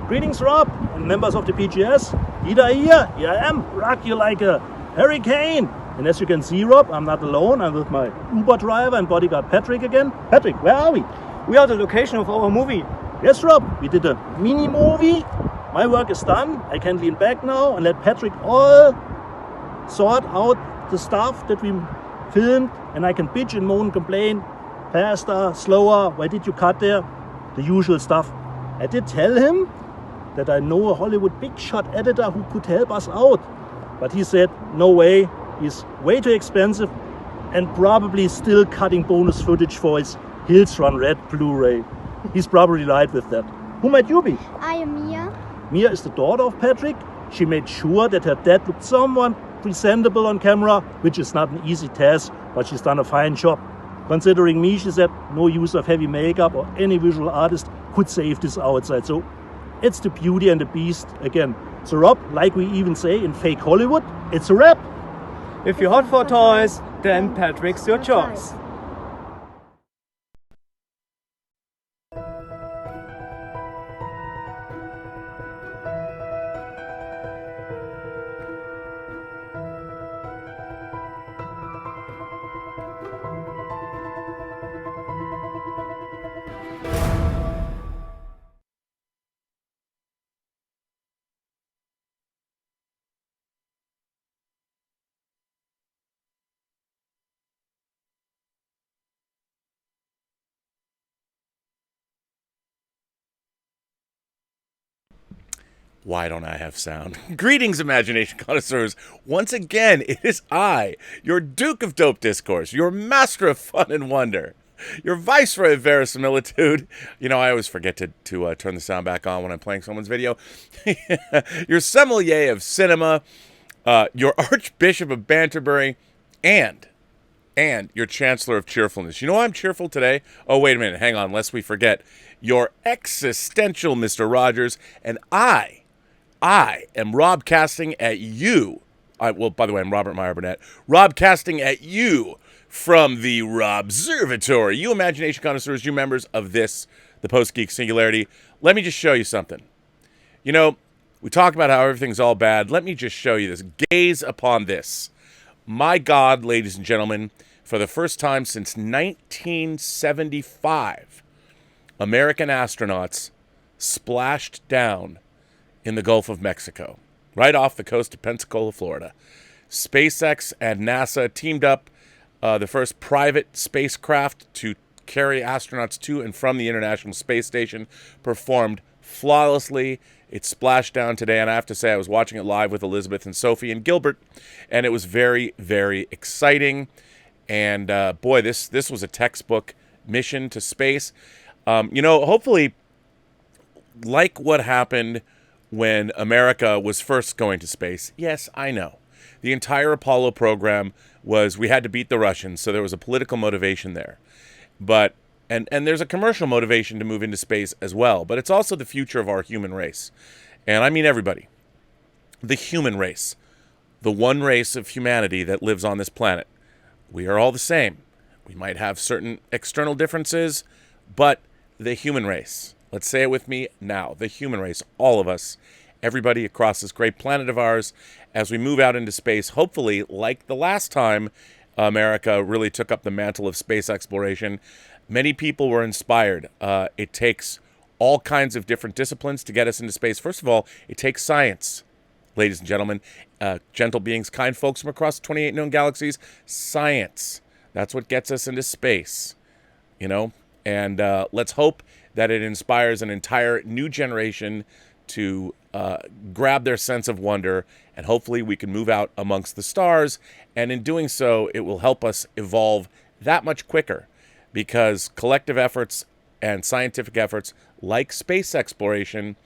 Greetings, Rob, and members of the PGS. Dieter here. Here I am. Rock you like a hurricane. And as you can see, Rob, I'm not alone. I'm with my Uber driver and bodyguard Patrick again. Patrick, where are we? We are the location of our movie. Yes, Rob. We did a mini movie. My work is done. I can lean back now and let Patrick all sort out the stuff that we filmed. And I can bitch and moan, complain. Faster, slower. Why did you cut there? The usual stuff. I did tell him that I know a Hollywood big shot editor who could help us out. But he said, no way. He's way too expensive and probably still cutting bonus footage for his Hills Run Red Blu-ray. He's probably right with that. Who might you be? I am Mia. Mia is the daughter of Patrick. She made sure that her dad looked somewhat presentable on camera, which is not an easy task, but she's done a fine job. Considering me, she said, no use of heavy makeup or any visual artist could save this outside. So it's the beauty and the beast again. So Rob, like we even say in fake Hollywood, it's a wrap. If you're hot for toys, then Patrick's your choice. Why don't I have sound? Greetings, imagination connoisseurs. Once again, it is I, your Duke of Dope Discourse, your master of fun and wonder, your viceroy of verisimilitude. You know, I always forget to turn the sound back on when I'm playing someone's video. Your sommelier of cinema, your archbishop of Banterbury, and your chancellor of cheerfulness. You know why I'm cheerful today? Oh, wait a minute. Hang on, lest we forget. Your existential Mr. Rogers, and I am Robcasting at you. Well, by the way, I'm Robert Meyer Burnett. Robcasting at you from the Robservatory. You imagination connoisseurs, you members of this, the Post-Geek Singularity. Let me just show you something. You know, we talk about how everything's all bad. Let me just show you this. Gaze upon this. My God, ladies and gentlemen, for the first time since 1975, American astronauts splashed down in the Gulf of Mexico, right off the coast of Pensacola, Florida. SpaceX and NASA teamed up the first private spacecraft to carry astronauts to and from the International Space Station, performed flawlessly. It splashed down today, and I have to say I was watching it live with Elizabeth and Sophie and Gilbert, and it was very, very exciting. And boy, this was a textbook mission to space. You know, hopefully, like what happened when America was first going to space. Yes, I know. The entire Apollo program was, we had to beat the Russians, so there was a political motivation there. But, and there's a commercial motivation to move into space as well, but it's also the future of our human race. And I mean everybody. The human race. The one race of humanity that lives on this planet. We are all the same. We might have certain external differences, but the human race. Let's say it with me now. The human race, all of us, everybody across this great planet of ours, as we move out into space, hopefully, like the last time America really took up the mantle of space exploration, many people were inspired. It takes all kinds of different disciplines to get us into space. First of all, it takes science, ladies and gentlemen, gentle beings, kind folks from across 28 known galaxies. Science. That's what gets us into space, you know? And let's hope that it inspires an entire new generation to grab their sense of wonder, and hopefully we can move out amongst the stars, and in doing so, it will help us evolve that much quicker, because collective efforts and scientific efforts like space exploration,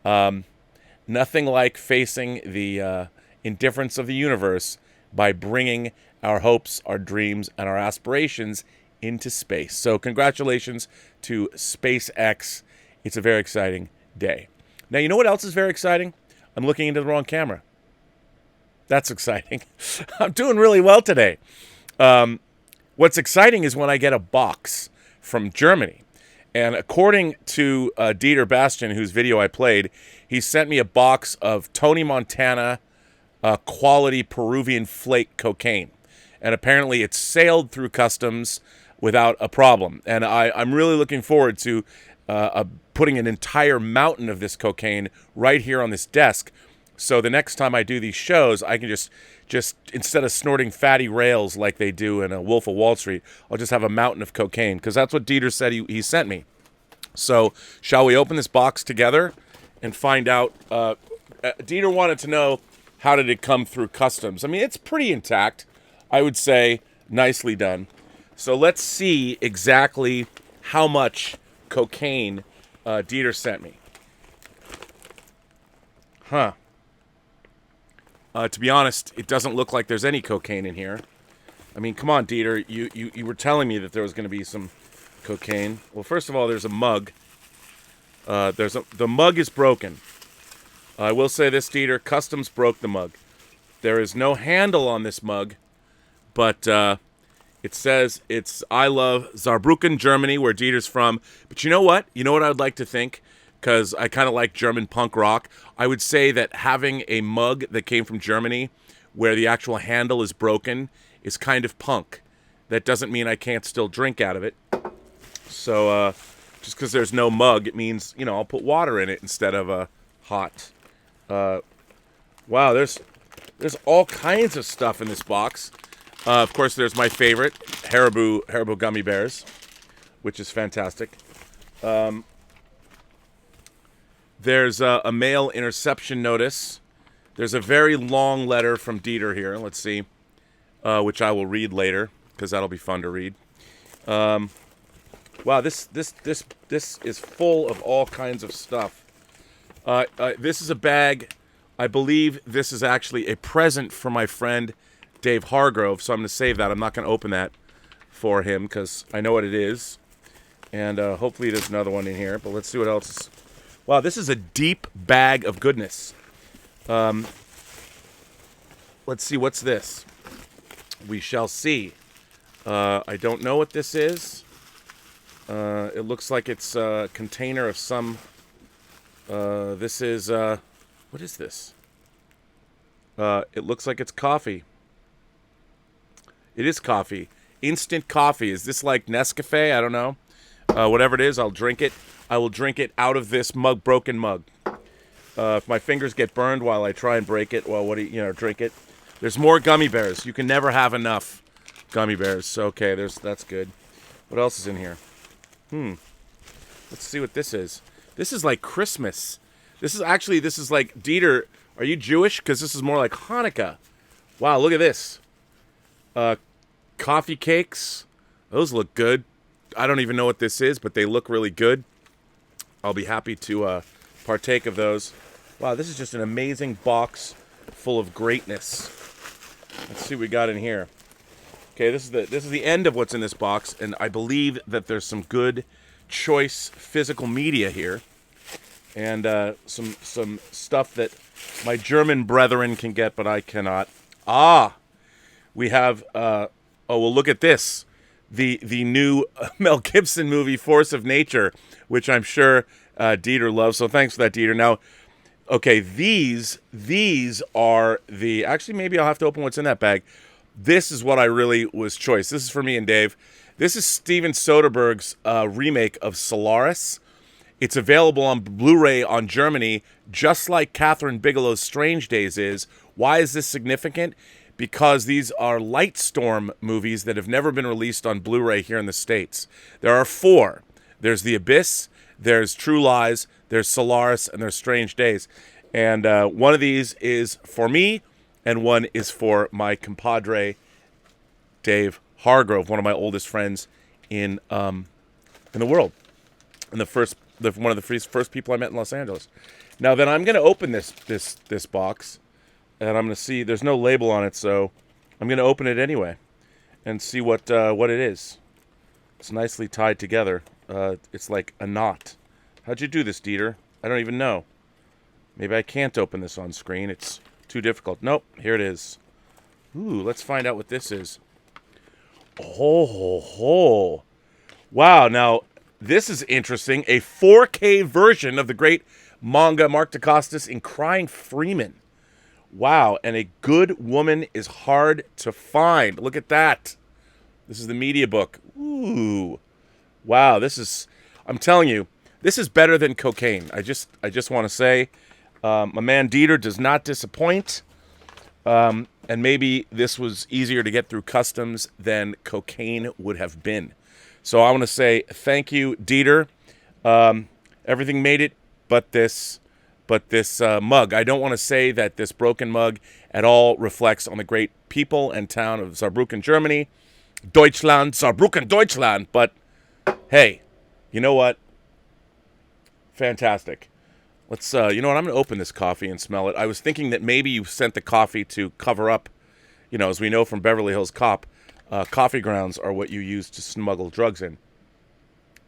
nothing like facing the indifference of the universe by bringing our hopes, our dreams, and our aspirations into space. So congratulations to SpaceX. It's a very exciting day. Now, you know what else is very exciting? I'm looking into the wrong camera. That's exciting. I'm doing really well today. What's exciting is when I get a box from Germany. And according to Dieter Bastian, whose video I played, he sent me a box of Tony Montana quality Peruvian flake cocaine. And apparently it's sailed through customs without a problem. And I'm really looking forward to putting an entire mountain of this cocaine right here on this desk. So the next time I do these shows, I can just instead of snorting fatty rails like they do in a Wolf of Wall Street, I'll just have a mountain of cocaine, because that's what Dieter said he sent me. So shall we open this box together and find out? Dieter wanted to know, how did it come through customs? I mean, it's pretty intact, I would say. Nicely done. So let's see exactly how much cocaine Dieter sent me. Huh. To be honest, it doesn't look like there's any cocaine in here. I mean, come on, Dieter. You were telling me that there was going to be some cocaine. Well, first of all, there's a mug. The mug is broken. I will say this, Dieter. Customs broke the mug. There is no handle on this mug, but it says it's I love Saarbrücken, Germany, where Dieter's from. But you know what? You know what I would like to think? Because I kind of like German punk rock. I would say that having a mug that came from Germany where the actual handle is broken is kind of punk. That doesn't mean I can't still drink out of it. So just because there's no mug, it means, I'll put water in it instead of hot. Wow, there's all kinds of stuff in this box. Of course, there's my favorite, Haribo gummy bears, which is fantastic. There's a mail interception notice. There's a very long letter from Dieter here. Let's see, which I will read later, because that'll be fun to read. Wow, this is full of all kinds of stuff. This is a bag. I believe this is actually a present for my friend Dave Hargrove, so I'm going to save that. I'm not going to open that for him because I know what it is. And hopefully there's another one in here, but let's see what else is. Wow, this is a deep bag of goodness. Let's see, what's this? We shall see. I don't know what this is. It looks like it's a container of some... this is... what is this? It looks like it's coffee. It is coffee. Instant coffee. Is this like Nescafe? I don't know. Whatever it is, I'll drink it. I will drink it out of this broken mug. If my fingers get burned while I try and break it, well, drink it. There's more gummy bears. You can never have enough gummy bears. So, okay, that's good. What else is in here? Let's see what this is. This is like Christmas. This is like, Dieter, are you Jewish? Because this is more like Hanukkah. Wow, look at this. Coffee cakes. Those look good. I don't even know what this is, but they look really good. I'll be happy to partake of those. Wow, this is just an amazing box full of greatness. Let's see what we got in here. Okay, this is the end of what's in this box, and I believe that there's some good choice physical media here, and some stuff that my German brethren can get, but I cannot. We have. Well, look at this. The new Mel Gibson movie, Force of Nature, which I'm sure Dieter loves. So thanks for that, Dieter. Now, okay, these are the... Actually, maybe I'll have to open what's in that bag. This is what I really was choice. This is for me and Dave. This is Steven Soderbergh's remake of Solaris. It's available on Blu-ray on Germany, just like Catherine Bigelow's Strange Days is. Why is this significant? Because these are Lightstorm movies that have never been released on Blu-ray here in the States. There are 4. There's The Abyss, there's True Lies, there's Solaris, and there's Strange Days. And one of these is for me, and one is for my compadre, Dave Hargrove, one of my oldest friends in the world, and one of the first people I met in Los Angeles. Now then, I'm going to open this box. And I'm going to see, there's no label on it, so I'm going to open it anyway and see what it is. It's nicely tied together. It's like a knot. How'd you do this, Dieter? I don't even know. Maybe I can't open this on screen. It's too difficult. Nope, here it is. Ooh, let's find out what this is. Oh. Wow, now, this is interesting. A 4K version of the great manga Mark Dacascos in Crying Freeman. Wow, and A Good Woman is Hard to Find. Look at that. This is the media book. Ooh. Wow, this is, I'm telling you, this is better than cocaine. I just want to say, my man Dieter does not disappoint. And maybe this was easier to get through customs than cocaine would have been. So I want to say thank you, Dieter. Everything made it but this mug. I don't want to say that this broken mug at all reflects on the great people and town of Saarbrücken, Germany. Deutschland, Saarbrücken, Deutschland. But hey, you know what? Fantastic. Let's, you know what? I'm going to open this coffee and smell it. I was thinking that maybe you sent the coffee to cover up, you know, as we know from Beverly Hills Cop, coffee grounds are what you use to smuggle drugs in.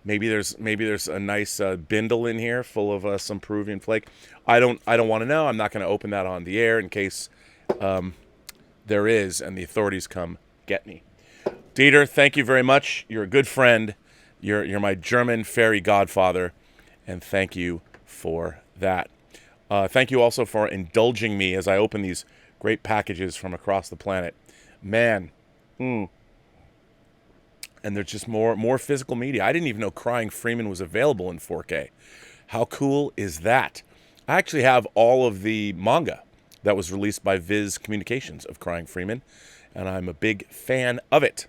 Maybe there's a nice bindle in here full of some Peruvian flake. I don't want to know. I'm not going to open that on the air in case there is and the authorities come get me. Dieter, thank you very much. You're a good friend. You're my German fairy godfather, and thank you for that. Thank you also for indulging me as I open these great packages from across the planet. Man, and there's just more physical media. I didn't even know Crying Freeman was available in 4K. How cool is that? I actually have all of the manga that was released by Viz Communications of Crying Freeman, and I'm a big fan of it.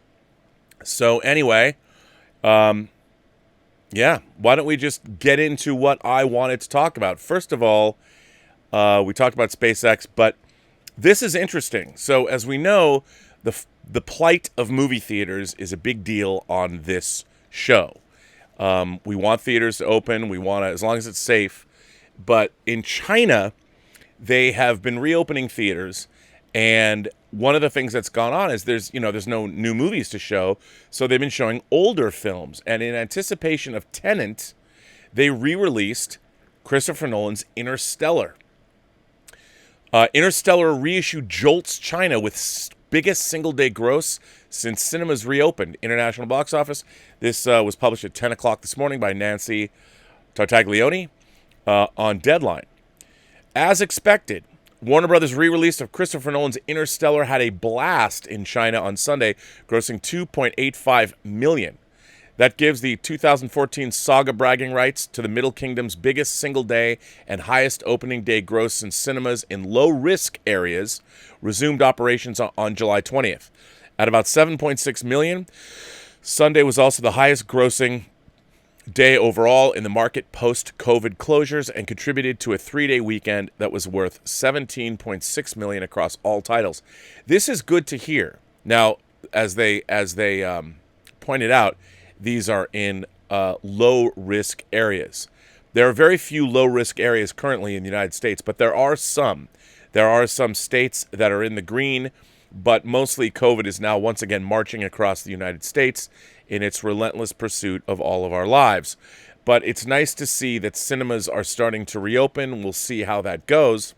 So anyway, yeah, why don't we just get into what I wanted to talk about? First of all, we talked about SpaceX, but this is interesting. So as we know, the plight of movie theaters is a big deal on this show. We want theaters to open. We want to, as long as it's safe. But in China, they have been reopening theaters, and one of the things that's gone on is there's no new movies to show, so they've been showing older films. And in anticipation of Tenet, they re-released Christopher Nolan's Interstellar. Interstellar reissued JOLTS China with biggest single-day gross since cinemas reopened. International box office. This was published at 10 o'clock this morning by Nancy Tartaglione on Deadline. As expected, Warner Brothers' re-release of Christopher Nolan's Interstellar had a blast in China on Sunday, grossing $2.85 million. That gives the 2014 saga bragging rights to the Middle Kingdom's biggest single-day and highest opening day gross since cinemas in low-risk areas resumed operations on July 20th. At about $7.6 million, Sunday was also the highest grossing day overall in the market post-COVID closures and contributed to a 3-day weekend that was worth $17.6 million across all titles. This is good to hear. Now, as they pointed out, these are in low-risk areas. There are very few low-risk areas currently in the United States, but there are some. There are some states that are in the green, but mostly COVID is now once again marching across the United States in its relentless pursuit of all of our lives. But it's nice to see that cinemas are starting to reopen. We'll see how that goes.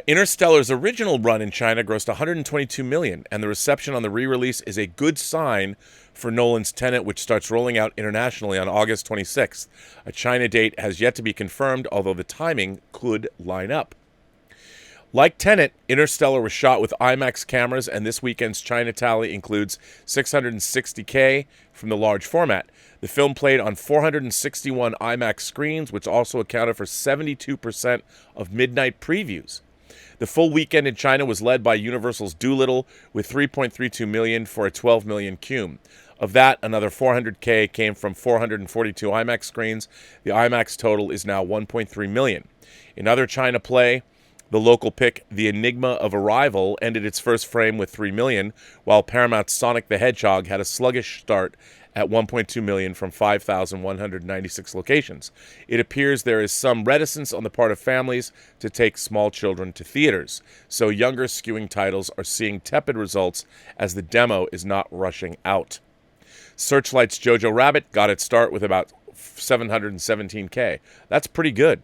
Interstellar's original run in China grossed $122 million, and the reception on the re-release is a good sign for Nolan's Tenet, which starts rolling out internationally on August 26th. A China date has yet to be confirmed, although the timing could line up. Like Tenet, Interstellar was shot with IMAX cameras, and this weekend's China tally includes 660K from the large format. The film played on 461 IMAX screens, which also accounted for 72% of midnight previews. The full weekend in China was led by Universal's Dolittle with $3.32 million for a $12 million cum. Of that, another 400K came from 442 IMAX screens. The IMAX total is now $1.3 million. In other China play, the local pick, The Enigma of Arrival, ended its first frame with $3 million, while Paramount's Sonic the Hedgehog had a sluggish start at $1.2 million from 5,196 locations. It appears there is some reticence on the part of families to take small children to theaters, so younger skewing titles are seeing tepid results as the demo is not rushing out. Searchlight's Jojo Rabbit got its start with about 717K. That's pretty good.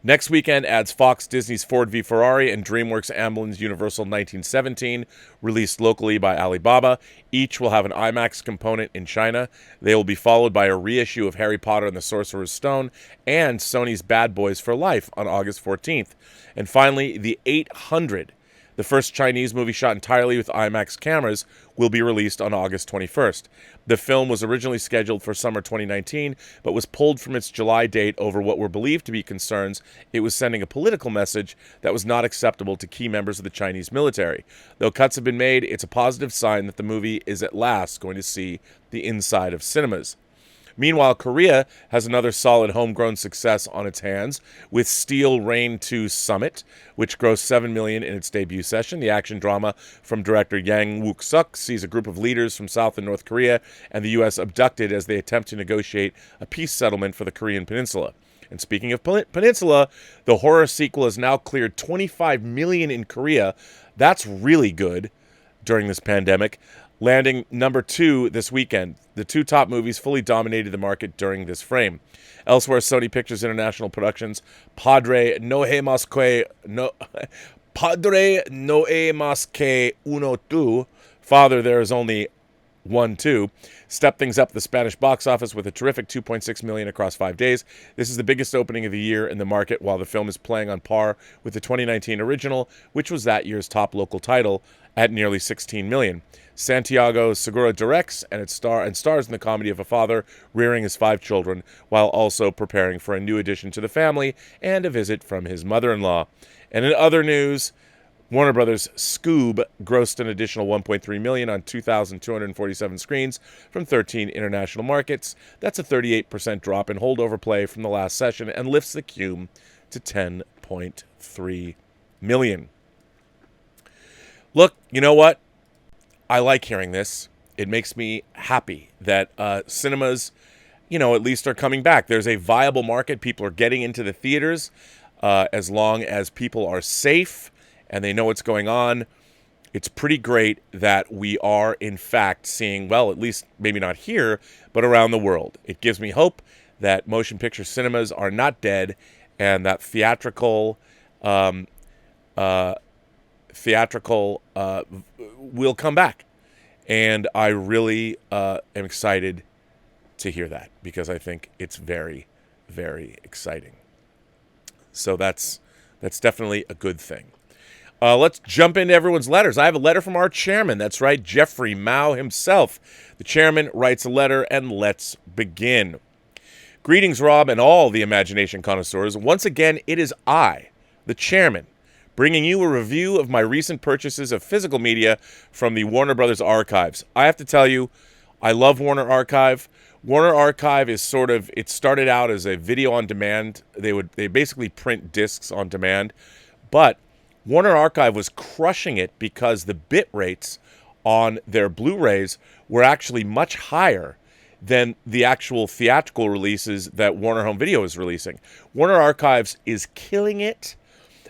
Next weekend adds Fox Disney's Ford v Ferrari and DreamWorks Amblin's Universal 1917, released locally by Alibaba. Each will have an IMAX component in China. They will be followed by a reissue of Harry Potter and the Sorcerer's Stone and Sony's Bad Boys for Life on August 14th. And finally, The 800, the first Chinese movie shot entirely with IMAX cameras, will be released on August 21st. The film was originally scheduled for summer 2019, but was pulled from its July date over what were believed to be concerns it was sending a political message that was not acceptable to key members of the Chinese military. Though cuts have been made, it's a positive sign that the movie is at last going to see the inside of cinemas. Meanwhile, Korea has another solid homegrown success on its hands with Steel Rain 2 Summit, which grossed $7 million in its debut session. The action drama from director Yang Wook-suk sees a group of leaders from South and North Korea and the U.S. abducted as they attempt to negotiate a peace settlement for the Korean peninsula. And speaking of peninsula, the horror sequel has now cleared $25 million in Korea. That's really good during this pandemic, landing number 2 this weekend. The two top movies fully dominated the market during this frame. Elsewhere, Sony Pictures International Productions' Padre no e mas que uno tu, Father, There Is Only One Two, stepped things up the Spanish box office with a terrific $2.6 million across 5 days. This is the biggest opening of the year in the market, while the film is playing on par with the 2019 original, which was that year's top local title at nearly $16 million. Santiago Segura directs and stars in the comedy of a father rearing his 5 children while also preparing for a new addition to the family and a visit from his mother-in-law. And in other news, Warner Brothers' Scoob grossed an additional $1.3 million on 2,247 screens from 13 international markets. That's a 38% drop in holdover play from the last session and lifts the cume to $10.3 million. Look, you know what? I like hearing this. It makes me happy that cinemas, at least are coming back. There's a viable market. People are getting into the theaters as long as people are safe and they know what's going on. It's pretty great that we are, in fact, seeing, well, at least maybe not here, but around the world. It gives me hope that motion picture cinemas are not dead and that theatrical will come back. And I really am excited to hear that because I think it's very, very exciting. So that's definitely a good thing. Let's jump into everyone's letters. I have a letter from our chairman. That's right, Jeffrey Mao himself. The chairman writes a letter, and let's begin. Greetings, Rob, and all the imagination connoisseurs. Once again, it is I, the chairman, bringing you a review of my recent purchases of physical media from the Warner Brothers Archives. I have to tell you, I love Warner Archive. Warner Archive is it started out as a video on demand. They basically print discs on demand, but Warner Archive was crushing it because the bit rates on their Blu-rays were actually much higher than the actual theatrical releases that Warner Home Video is releasing. Warner Archives is killing it.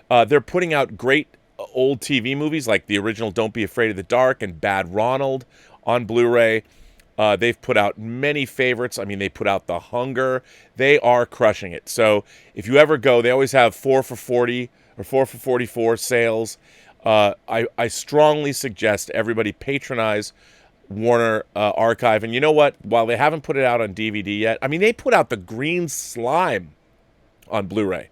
They're putting out great old TV movies like the original Don't Be Afraid of the Dark and Bad Ronald on Blu-ray. They've put out many favorites. I mean, they put out The Hunger. They are crushing it. So if you ever go, they always have 4 for $40 or 4 for $44 sales. I strongly suggest everybody patronize Warner Archive. And you know what? While they haven't put it out on DVD yet, I mean, they put out The Green Slime on Blu-ray.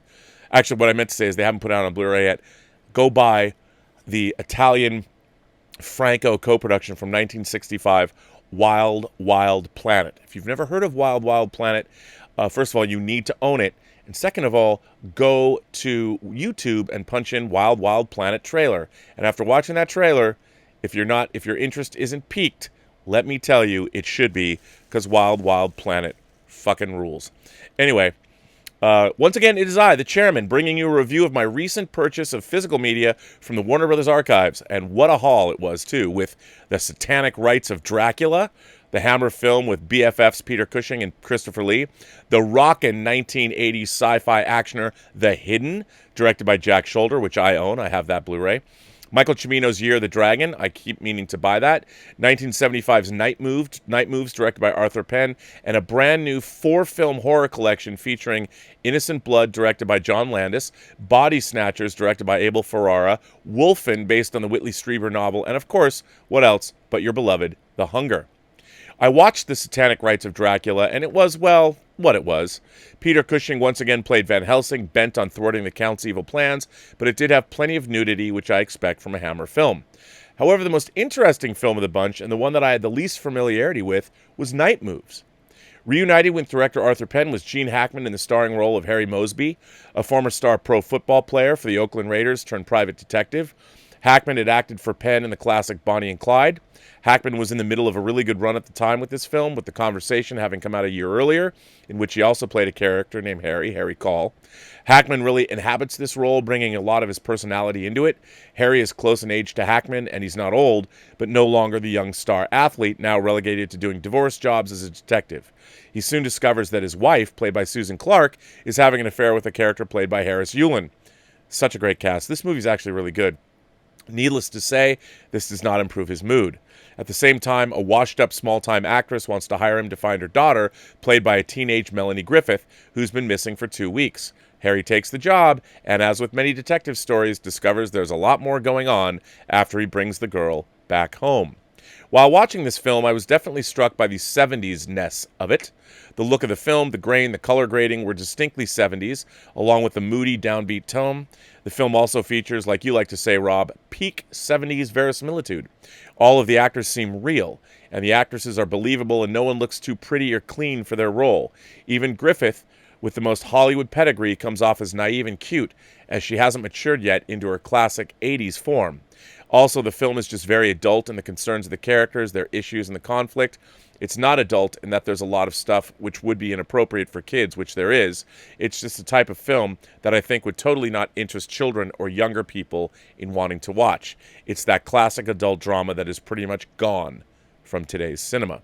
Actually, what I meant to say is they haven't put it out on Blu-ray yet. Go buy the Italian Franco co-production from 1965, Wild Wild Planet. If you've never heard of Wild Wild Planet, first of all, you need to own it. And second of all, go to YouTube and punch in Wild Wild Planet trailer. And after watching that trailer, if your interest isn't piqued, let me tell you, it should be, because Wild Wild Planet fucking rules. Anyway, once again, it is I, the chairman, bringing you a review of my recent purchase of physical media from the Warner Brothers Archives. And what a haul it was, too, with The Satanic Rites of Dracula, the Hammer film with BFFs Peter Cushing and Christopher Lee, the rockin' 1980s sci-fi actioner The Hidden, directed by Jack Shoulder, which I own. I have that Blu-ray. Michael Cimino's Year of the Dragon. I keep meaning to buy that. 1975's Night Moves, directed by Arthur Penn, and a brand new 4-film horror collection featuring Innocent Blood, directed by John Landis, Body Snatchers, directed by Abel Ferrara, Wolfen, based on the Whitley Strieber novel, and of course, what else but your beloved The Hunger. I watched The Satanic Rites of Dracula, and it was, well, what it was. Peter Cushing once again played Van Helsing, bent on thwarting the Count's evil plans, but it did have plenty of nudity, which I expect from a Hammer film. However, the most interesting film of the bunch, and the one that I had the least familiarity with, was Night Moves. Reunited with director Arthur Penn was Gene Hackman in the starring role of Harry Mosby, a former star pro football player for the Oakland Raiders turned private detective. Hackman had acted for Penn in the classic Bonnie and Clyde. Hackman was in the middle of a really good run at the time with this film, with The Conversation having come out a year earlier, in which he also played a character named Harry Call. Hackman really inhabits this role, bringing a lot of his personality into it. Harry is close in age to Hackman, and he's not old, but no longer the young star athlete, now relegated to doing divorce jobs as a detective. He soon discovers that his wife, played by Susan Clark, is having an affair with a character played by Harris Yulin. Such a great cast. This movie's actually really good. Needless to say, this does not improve his mood. At the same time, a washed-up small-time actress wants to hire him to find her daughter, played by a teenage Melanie Griffith, who's been missing for 2 weeks. Harry takes the job, and as with many detective stories, discovers there's a lot more going on after he brings the girl back home. While watching this film, I was definitely struck by the 70s-ness of it. The look of the film, the grain, the color grading were distinctly 70s, along with the moody, downbeat tone. The film also features, like you like to say, Rob, peak 70s verisimilitude. All of the actors seem real, and the actresses are believable, and no one looks too pretty or clean for their role. Even Griffith, with the most Hollywood pedigree, comes off as naive and cute, as she hasn't matured yet into her classic 80s form. Also, the film is just very adult in the concerns of the characters, their issues, and the conflict. It's not adult in that there's a lot of stuff which would be inappropriate for kids, which there is. It's just the type of film that I think would totally not interest children or younger people in wanting to watch. It's that classic adult drama that is pretty much gone from today's cinema.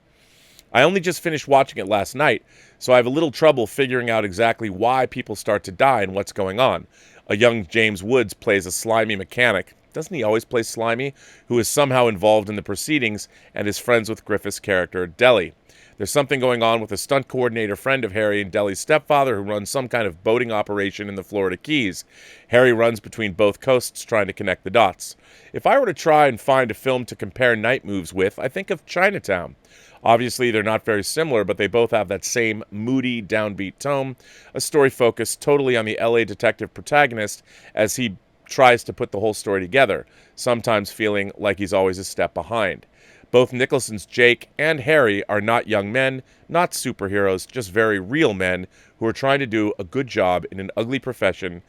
I only just finished watching it last night, so I have a little trouble figuring out exactly why people start to die and what's going on. A young James Woods plays a slimy mechanic. Doesn't he always play slimy? Who is somehow involved in the proceedings and is friends with Griffith's character, Deli. There's something going on with a stunt coordinator friend of Harry and Deli's stepfather who runs some kind of boating operation in the Florida Keys. Harry runs between both coasts trying to connect the dots. If I were to try and find a film to compare Night Moves with, I think of Chinatown. Obviously, they're not very similar, but they both have that same moody, downbeat tone. A story focused totally on the LA detective protagonist as he tries to put the whole story together, sometimes feeling like he's always a step behind. Both Nicholson's Jake and Harry are not young men, not superheroes, just very real men who are trying to do a good job in an ugly profession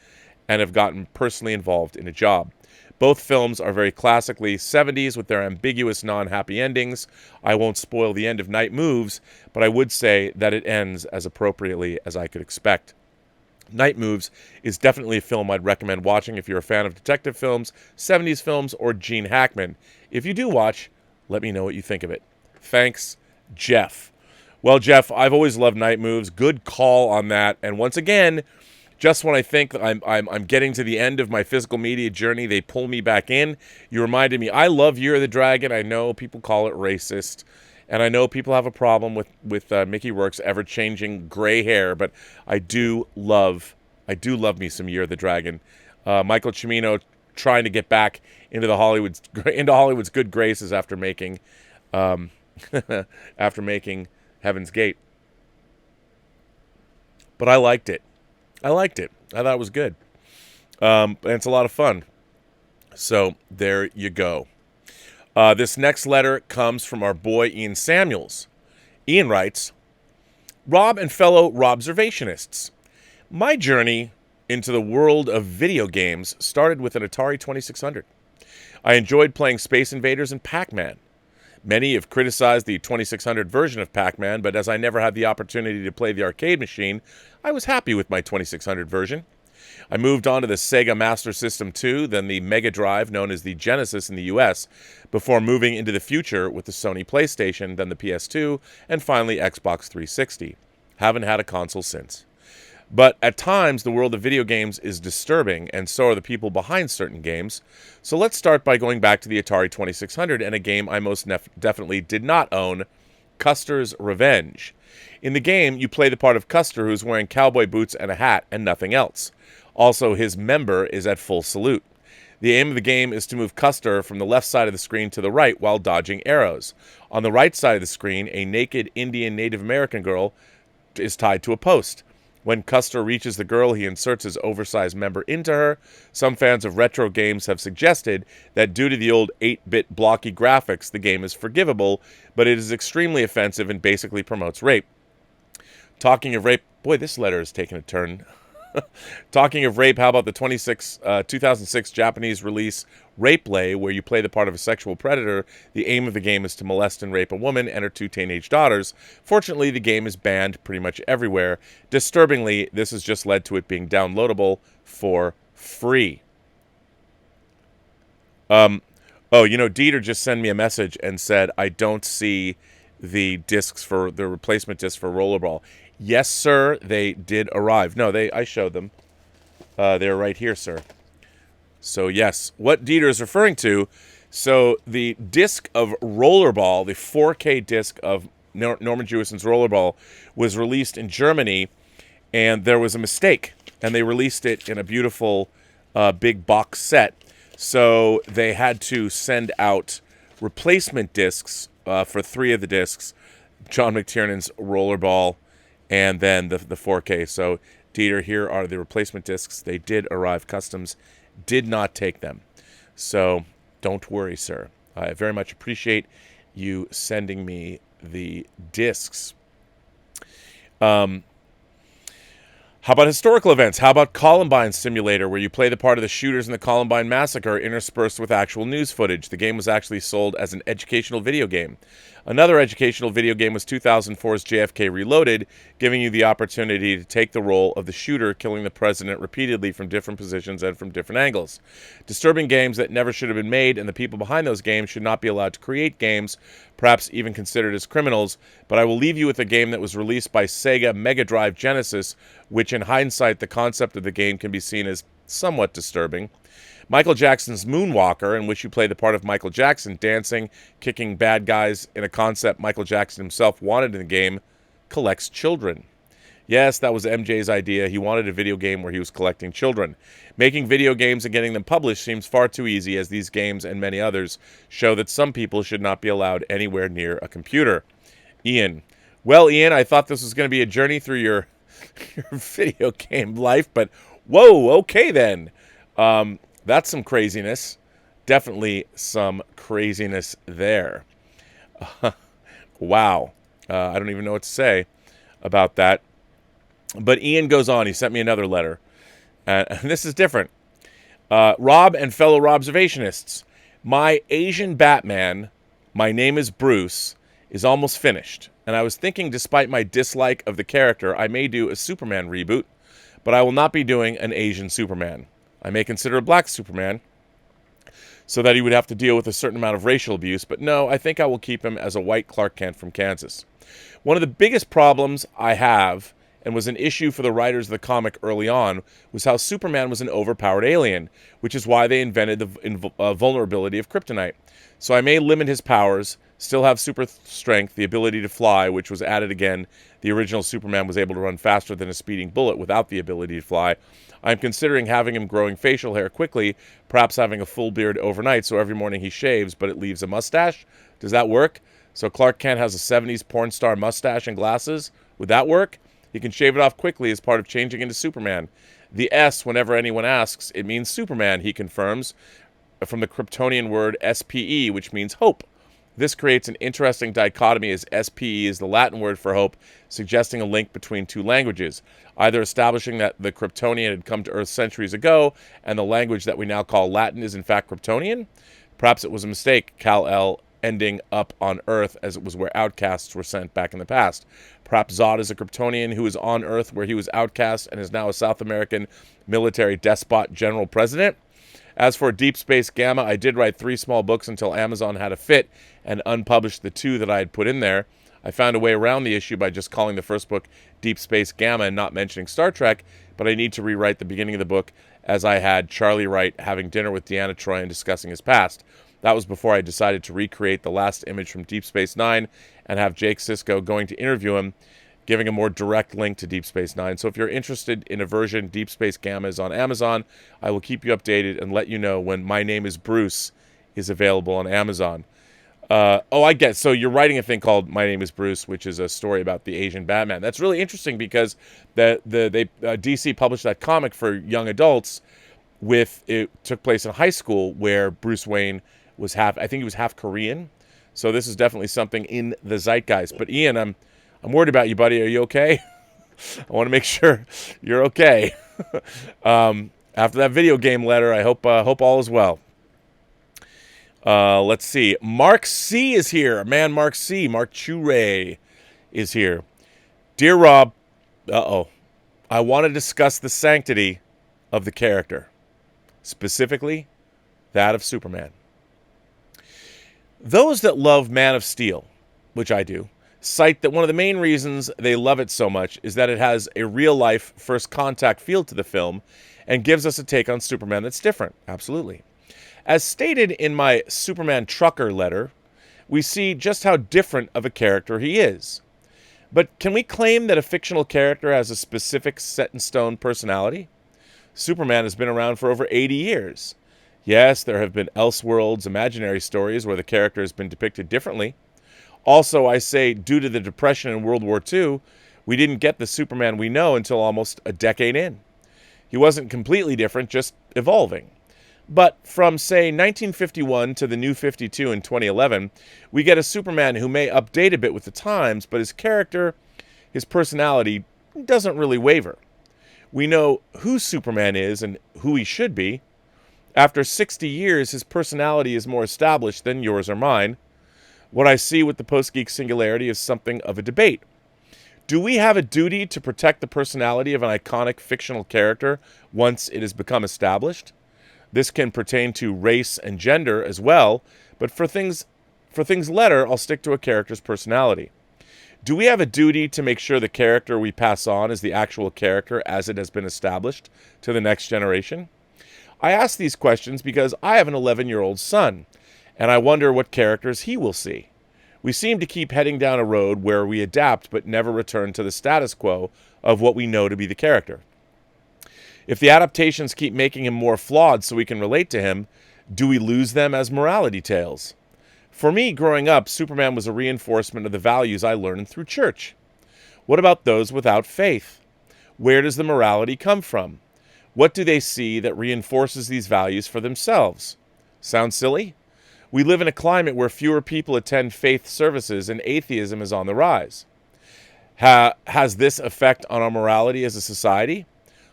and have gotten personally involved in a job. Both films are very classically 70s with their ambiguous non-happy endings. I won't spoil the end of Night Moves, but I would say that it ends as appropriately as I could expect. Night Moves is definitely a film I'd recommend watching if you're a fan of detective films, 70s films, or Gene Hackman. If you do watch, let me know what you think of it. Thanks, Jeff. Well, Jeff, I've always loved Night Moves. Good call on that. And once again, just when I think that I'm getting to the end of my physical media journey, they pull me back in. You reminded me, I love Year of the Dragon. I know people call it racist. And I know people have a problem with Mickey Rourke's ever-changing gray hair, but I do love me some Year of the Dragon. Michael Cimino trying to get back into Hollywood's good graces after making Heaven's Gate. But I liked it. I thought it was good. And it's a lot of fun. So there you go. This next letter comes from our boy Ian Samuels. Ian writes, Rob and fellow Robservationists, my journey into the world of video games started with an Atari 2600. I enjoyed playing Space Invaders and Pac-Man. Many have criticized the 2600 version of Pac-Man, but as I never had the opportunity to play the arcade machine, I was happy with my 2600 version. I moved on to the Sega Master System 2, then the Mega Drive, known as the Genesis in the US, before moving into the future with the Sony PlayStation, then the PS2, and finally Xbox 360. Haven't had a console since. But at times, the world of video games is disturbing, and so are the people behind certain games. So let's start by going back to the Atari 2600 and a game I most definitely did not own, Custer's Revenge. In the game, you play the part of Custer, who's wearing cowboy boots and a hat and nothing else. Also, his member is at full salute. The aim of the game is to move Custer from the left side of the screen to the right while dodging arrows. On the right side of the screen, a naked Indian Native American girl is tied to a post. When Custer reaches the girl, he inserts his oversized member into her. Some fans of retro games have suggested that due to the old 8-bit blocky graphics, the game is forgivable, but it is extremely offensive and basically promotes rape. Talking of rape, boy, this letter has taken a turn. Talking of rape, how about the 2006 Japanese release Rape-Lay, where you play the part of a sexual predator? The aim of the game is to molest and rape a woman and her 2 teenage daughters. Fortunately, the game is banned pretty much everywhere. Disturbingly, this has just led to it being downloadable for free. Dieter just sent me a message and said, I don't see the replacement discs for Rollerball. Yes, sir, they did arrive. No, I showed them. They're right here, sir. So, yes, what Dieter is referring to, so the disc of Rollerball, the 4K disc of Norman Jewison's Rollerball, was released in Germany, and there was a mistake, and they released it in a beautiful big box set. So they had to send out replacement discs for 3 of the discs, John McTiernan's Rollerball, and then the 4K. So, Dieter, here are the replacement discs. They did arrive. Customs did not take them. So, don't worry, sir. I very much appreciate you sending me the discs. How about historical events? How about Columbine Simulator, where you play the part of the shooters in the Columbine Massacre interspersed with actual news footage? The game was actually sold as an educational video game. Another educational video game was 2004's JFK Reloaded, giving you the opportunity to take the role of the shooter killing the president repeatedly from different positions and from different angles. Disturbing games that never should have been made, and the people behind those games should not be allowed to create games, perhaps even considered as criminals. But I will leave you with a game that was released by Sega Mega Drive Genesis, which in hindsight the concept of the game can be seen as somewhat disturbing. Michael Jackson's Moonwalker, in which you play the part of Michael Jackson dancing, kicking bad guys in a concept Michael Jackson himself wanted in the game, collects children. Yes, that was MJ's idea. He wanted a video game where he was collecting children. Making video games and getting them published seems far too easy, as these games and many others show that some people should not be allowed anywhere near a computer. Ian. Well, Ian, I thought this was going to be a journey through your video game life, but whoa, okay then. That's some craziness. Definitely some craziness there. Wow. I don't even know what to say about that. But Ian goes on. He sent me another letter. And this is different. Rob and fellow Robservationists, my Asian Batman, my name is Bruce, is almost finished. And I was thinking, despite my dislike of the character, I may do a Superman reboot, but I will not be doing an Asian Superman. I may consider a black Superman, so that he would have to deal with a certain amount of racial abuse, but no, I think I will keep him as a white Clark Kent from Kansas. One of the biggest problems I have, and was an issue for the writers of the comic early on, was how Superman was an overpowered alien, which is why they invented the vulnerability of kryptonite. So I may limit his powers, still have super strength, the ability to fly, which was added again. The original Superman was able to run faster than a speeding bullet without the ability to fly. I'm considering having him growing facial hair quickly, perhaps having a full beard overnight, so every morning he shaves, but it leaves a mustache. Does that work? So Clark Kent has a 70s porn star mustache and glasses. Would that work? He can shave it off quickly as part of changing into Superman. The S, whenever anyone asks, it means Superman, he confirms, from the Kryptonian word SPE, which means hope. This creates an interesting dichotomy, as SPE is the Latin word for hope, suggesting a link between two languages, either establishing that the Kryptonian had come to Earth centuries ago, and the language that we now call Latin is in fact Kryptonian. Perhaps it was a mistake, Kal-El ending up on Earth, as it was where outcasts were sent back in the past. Perhaps Zod is a Kryptonian who is on Earth where he was outcast and is now a South American military despot general president. As for Deep Space Gamma, I did write 3 small books until Amazon had a fit and unpublished the 2 that I had put in there. I found a way around the issue by just calling the first book Deep Space Gamma and not mentioning Star Trek, but I need to rewrite the beginning of the book as I had Charlie Wright having dinner with Deanna Troi and discussing his past. That was before I decided to recreate the last image from Deep Space Nine and have Jake Sisko going to interview him, giving a more direct link to Deep Space Nine. So if you're interested in a version, Deep Space Gamma is on Amazon. I will keep you updated and let you know when My Name is Bruce is available on Amazon. I get. So you're writing a thing called My Name is Bruce, which is a story about the Asian Batman. That's really interesting because DC published that comic for young adults. It took place in high school where Bruce Wayne was half Korean. So this is definitely something in the zeitgeist. But Ian, I'm worried about you, buddy. Are you okay? I want to make sure you're okay. After that video game letter, I hope all is well. Let's see. Mark C is here. Man, Mark C. Mark Chure is here. Dear Rob, I want to discuss the sanctity of the character, specifically that of Superman. Those that love Man of Steel, which I do, cite that one of the main reasons they love it so much is that it has a real-life first contact feel to the film and gives us a take on Superman that's different. Absolutely. As stated in my Superman Trucker letter, we see just how different of a character he is. But can we claim that a fictional character has a specific set-in-stone personality? Superman has been around for over 80 years. Yes, there have been Elseworlds, imaginary stories where the character has been depicted differently. Also, I say, due to the Depression in World War II, we didn't get the Superman we know until almost a decade in. He wasn't completely different, just evolving. But from, say, 1951 to the New 52 in 2011, we get a Superman who may update a bit with the times, but his character, his personality, doesn't really waver. We know who Superman is and who he should be. After 60 years, his personality is more established than yours or mine. What I see with the Post-Geek Singularity is something of a debate. Do we have a duty to protect the personality of an iconic fictional character once it has become established? This can pertain to race and gender as well, but for things letter, I'll stick to a character's personality. Do we have a duty to make sure the character we pass on is the actual character as it has been established to the next generation? I ask these questions because I have an 11-year-old son, and I wonder what characters he will see. We seem to keep heading down a road where we adapt but never return to the status quo of what we know to be the character. If the adaptations keep making him more flawed so we can relate to him, do we lose them as morality tales? For me, growing up, Superman was a reinforcement of the values I learned through church. What about those without faith? Where does the morality come from? What do they see that reinforces these values for themselves? Sound silly? We live in a climate where fewer people attend faith services and atheism is on the rise. Has this effect on our morality as a society?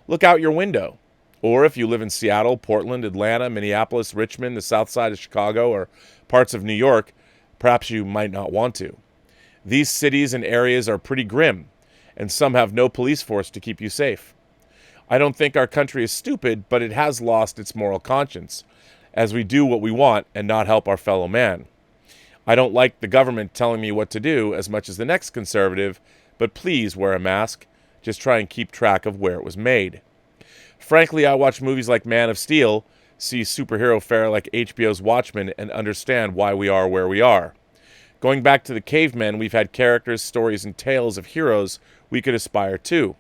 Look out your window. Or if you live in Seattle, Portland, Atlanta, Minneapolis, Richmond, the south side of Chicago, or parts of New York, perhaps you might not want to. These cities and areas are pretty grim, and some have no police force to keep you safe. I don't think our country is stupid, but it has lost its moral conscience, as we do what we want and not help our fellow man. I don't like the government telling me what to do as much as the next conservative, but please wear a mask. Just try and keep track of where it was made. Frankly, I watch movies like Man of Steel, see superhero fare like HBO's Watchmen, and understand why we are where we are. Going back to the cavemen, we've had characters, stories, and tales of heroes we could aspire to.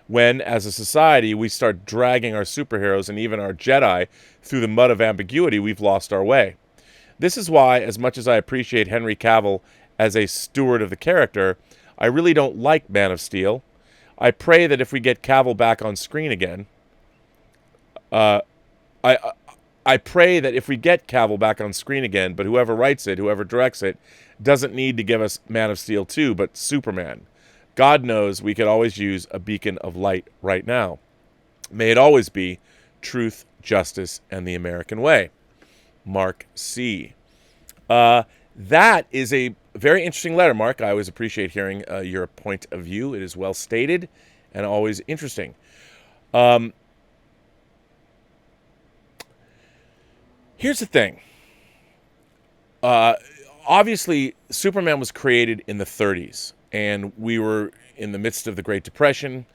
When, as a society, we start dragging our superheroes and even our Jedi through the mud of ambiguity, we've lost our way. This is why, as much as I appreciate Henry Cavill as a steward of the character, I really don't like Man of Steel. I pray that if we get Cavill back on screen again, I pray that if we get Cavill back on screen again, but whoever writes it, whoever directs it, doesn't need to give us Man of Steel 2, but Superman. God knows we could always use a beacon of light right now. May it always be truth, justice, and the American way. Mark C. That is a very interesting letter, Mark. I always appreciate hearing your point of view. It is well stated and always interesting. Here's the thing. obviously, Superman was created in the 30s, and we were in the midst of the Great Depression.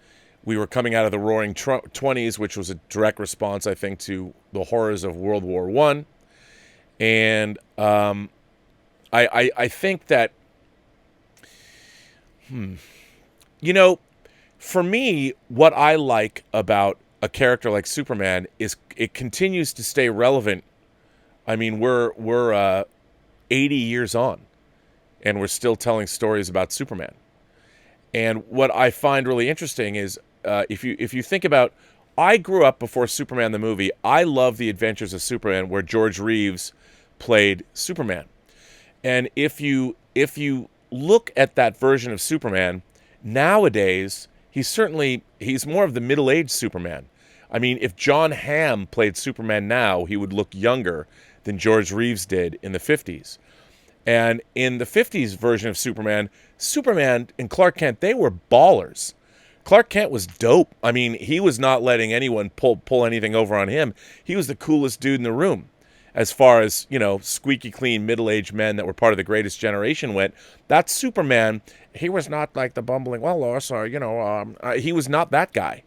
We were coming out of the Roaring 20s, which was a direct response, I think, to the horrors of World War I. And I think that, for me, what I like about a character like Superman is it continues to stay relevant. I mean, we're 80 years on, and we're still telling stories about Superman. And what I find really interesting is, if you think about, I grew up before Superman the movie. I love The Adventures of Superman, where George Reeves played Superman. And if you look at that version of Superman nowadays, he's more of the middle-aged Superman. I mean, if John Hamm played Superman now, he would look younger than George Reeves did in the 50s. And in the 50s version of Superman and Clark Kent, they were ballers. Clark Kent was dope. I mean, he was not letting anyone pull anything over on him. He was the coolest dude in the room. As far as, squeaky clean middle-aged men that were part of the greatest generation went, that Superman, he was not like the bumbling, well, Lois, he was not that guy.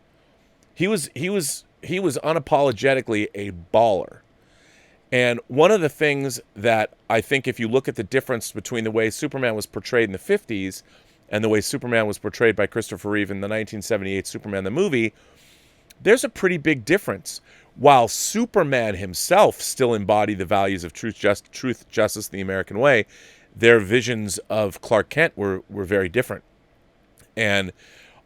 He was unapologetically a baller. And one of the things that I think, if you look at the difference between the way Superman was portrayed in the 50s and the way Superman was portrayed by Christopher Reeve in the 1978 Superman the movie, there's a pretty big difference. While Superman himself still embodied the values of truth, justice, the American way, their visions of Clark Kent were very different. And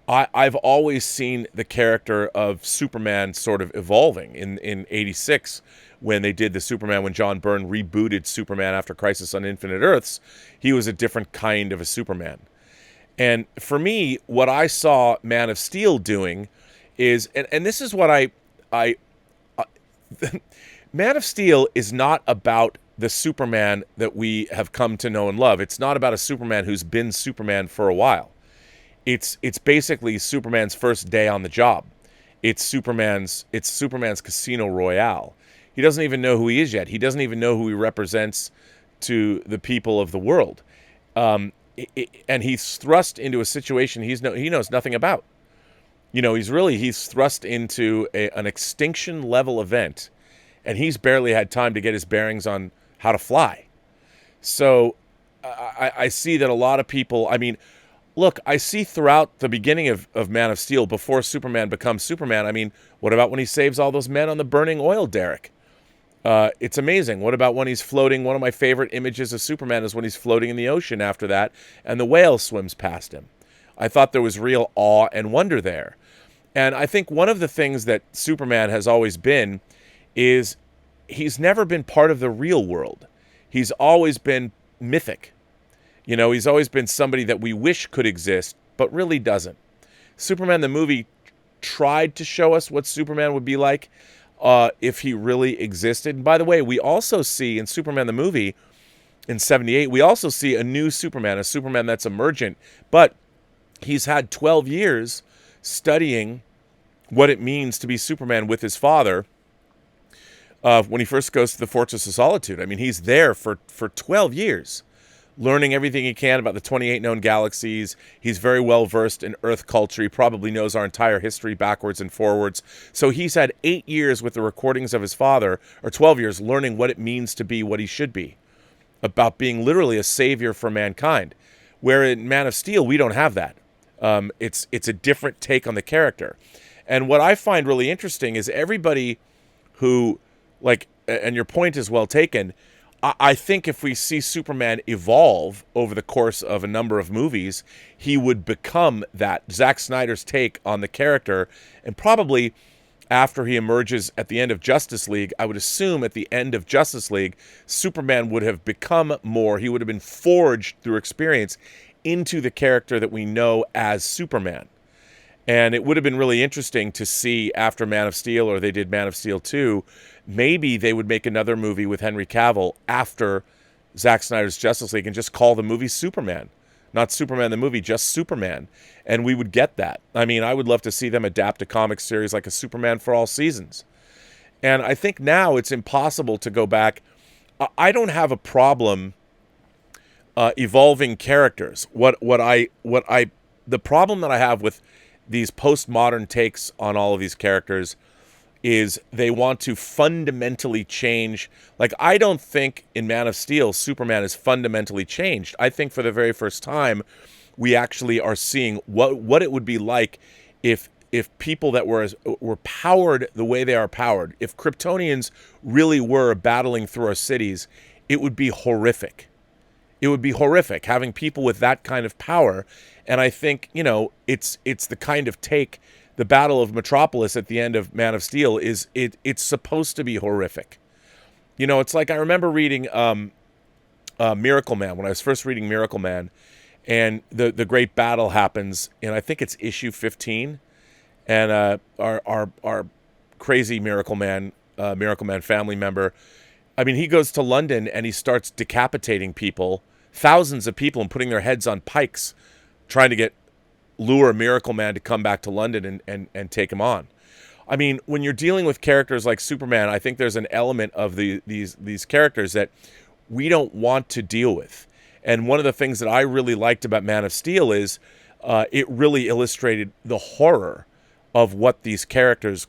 I've always seen the character of Superman sort of evolving. In 86, when they did the Superman, when John Byrne rebooted Superman after Crisis on Infinite Earths, he was a different kind of a Superman. And for me, what I saw Man of Steel doing is, and this is what I Man of Steel is not about the Superman that we have come to know and love. It's not about a Superman who's been Superman for a while. It's basically Superman's first day on the job. It's Superman's Casino Royale. He doesn't even know who he is yet. He doesn't even know who he represents to the people of the world. And he's thrust into a situation he knows nothing about. He's thrust into an extinction level event, and he's barely had time to get his bearings on how to fly. So I see that a lot of people, I see throughout the beginning of Man of Steel, before Superman becomes Superman, what about when he saves all those men on the burning oil derrick? It's amazing. What about when he's floating? One of my favorite images of Superman is when he's floating in the ocean after that, and the whale swims past him. I thought there was real awe and wonder there. And I think one of the things that Superman has always been is he's never been part of the real world. He's always been mythic. He's always been somebody that we wish could exist, but really doesn't. Superman the movie tried to show us what Superman would be like if he really existed. And by the way, we also see in Superman the movie in 78, we also see a new Superman, a Superman that's emergent, but he's had 12 years studying what it means to be Superman with his father when he first goes to the Fortress of Solitude. He's there for 12 years, learning everything he can about the 28 known galaxies. He's very well versed in Earth culture. He probably knows our entire history backwards and forwards. So he's had 8 years with the recordings of his father, or 12 years, learning what it means to be what he should be, about being literally a savior for mankind. Where in Man of Steel, we don't have that. It's a different take on the character. And what I find really interesting is everybody who, and your point is well taken, I think if we see Superman evolve over the course of a number of movies, he would become that, Zack Snyder's take on the character. And probably after he emerges at the end of Justice League, I would assume at the end of Justice League, Superman would have become more, he would have been forged through experience into the character that we know as Superman. And it would have been really interesting to see after Man of Steel, or they did Man of Steel 2, maybe they would make another movie with Henry Cavill after Zack Snyder's Justice League and just call the movie Superman. Not Superman the movie, just Superman. And we would get that. I would love to see them adapt a comic series like a Superman for all seasons. And I think now it's impossible to go back. I don't have a problem evolving characters. The problem that I have with these postmodern takes on all of these characters is they want to fundamentally change. Like, I don't think in Man of Steel, Superman is fundamentally changed. I think for the very first time, we actually are seeing what it would be like if people that were powered the way they are powered, if Kryptonians really were battling through our cities, it would be horrific. It would be horrific having people with that kind of power. And I think, it's the kind of take. The Battle of Metropolis at the end of Man of Steel it's supposed to be horrific. It's like I remember reading Miracle Man, when I was first reading Miracle Man, and the great battle happens, and I think it's issue 15, and our crazy Miracle Man family member, I mean, he goes to London and he starts decapitating people, thousands of people, and putting their heads on pikes, trying to lure Miracle Man to come back to London and take him on. I mean, when you're dealing with characters like Superman, I think there's an element of these characters that we don't want to deal with. And one of the things that I really liked about Man of Steel is it really illustrated the horror of what these characters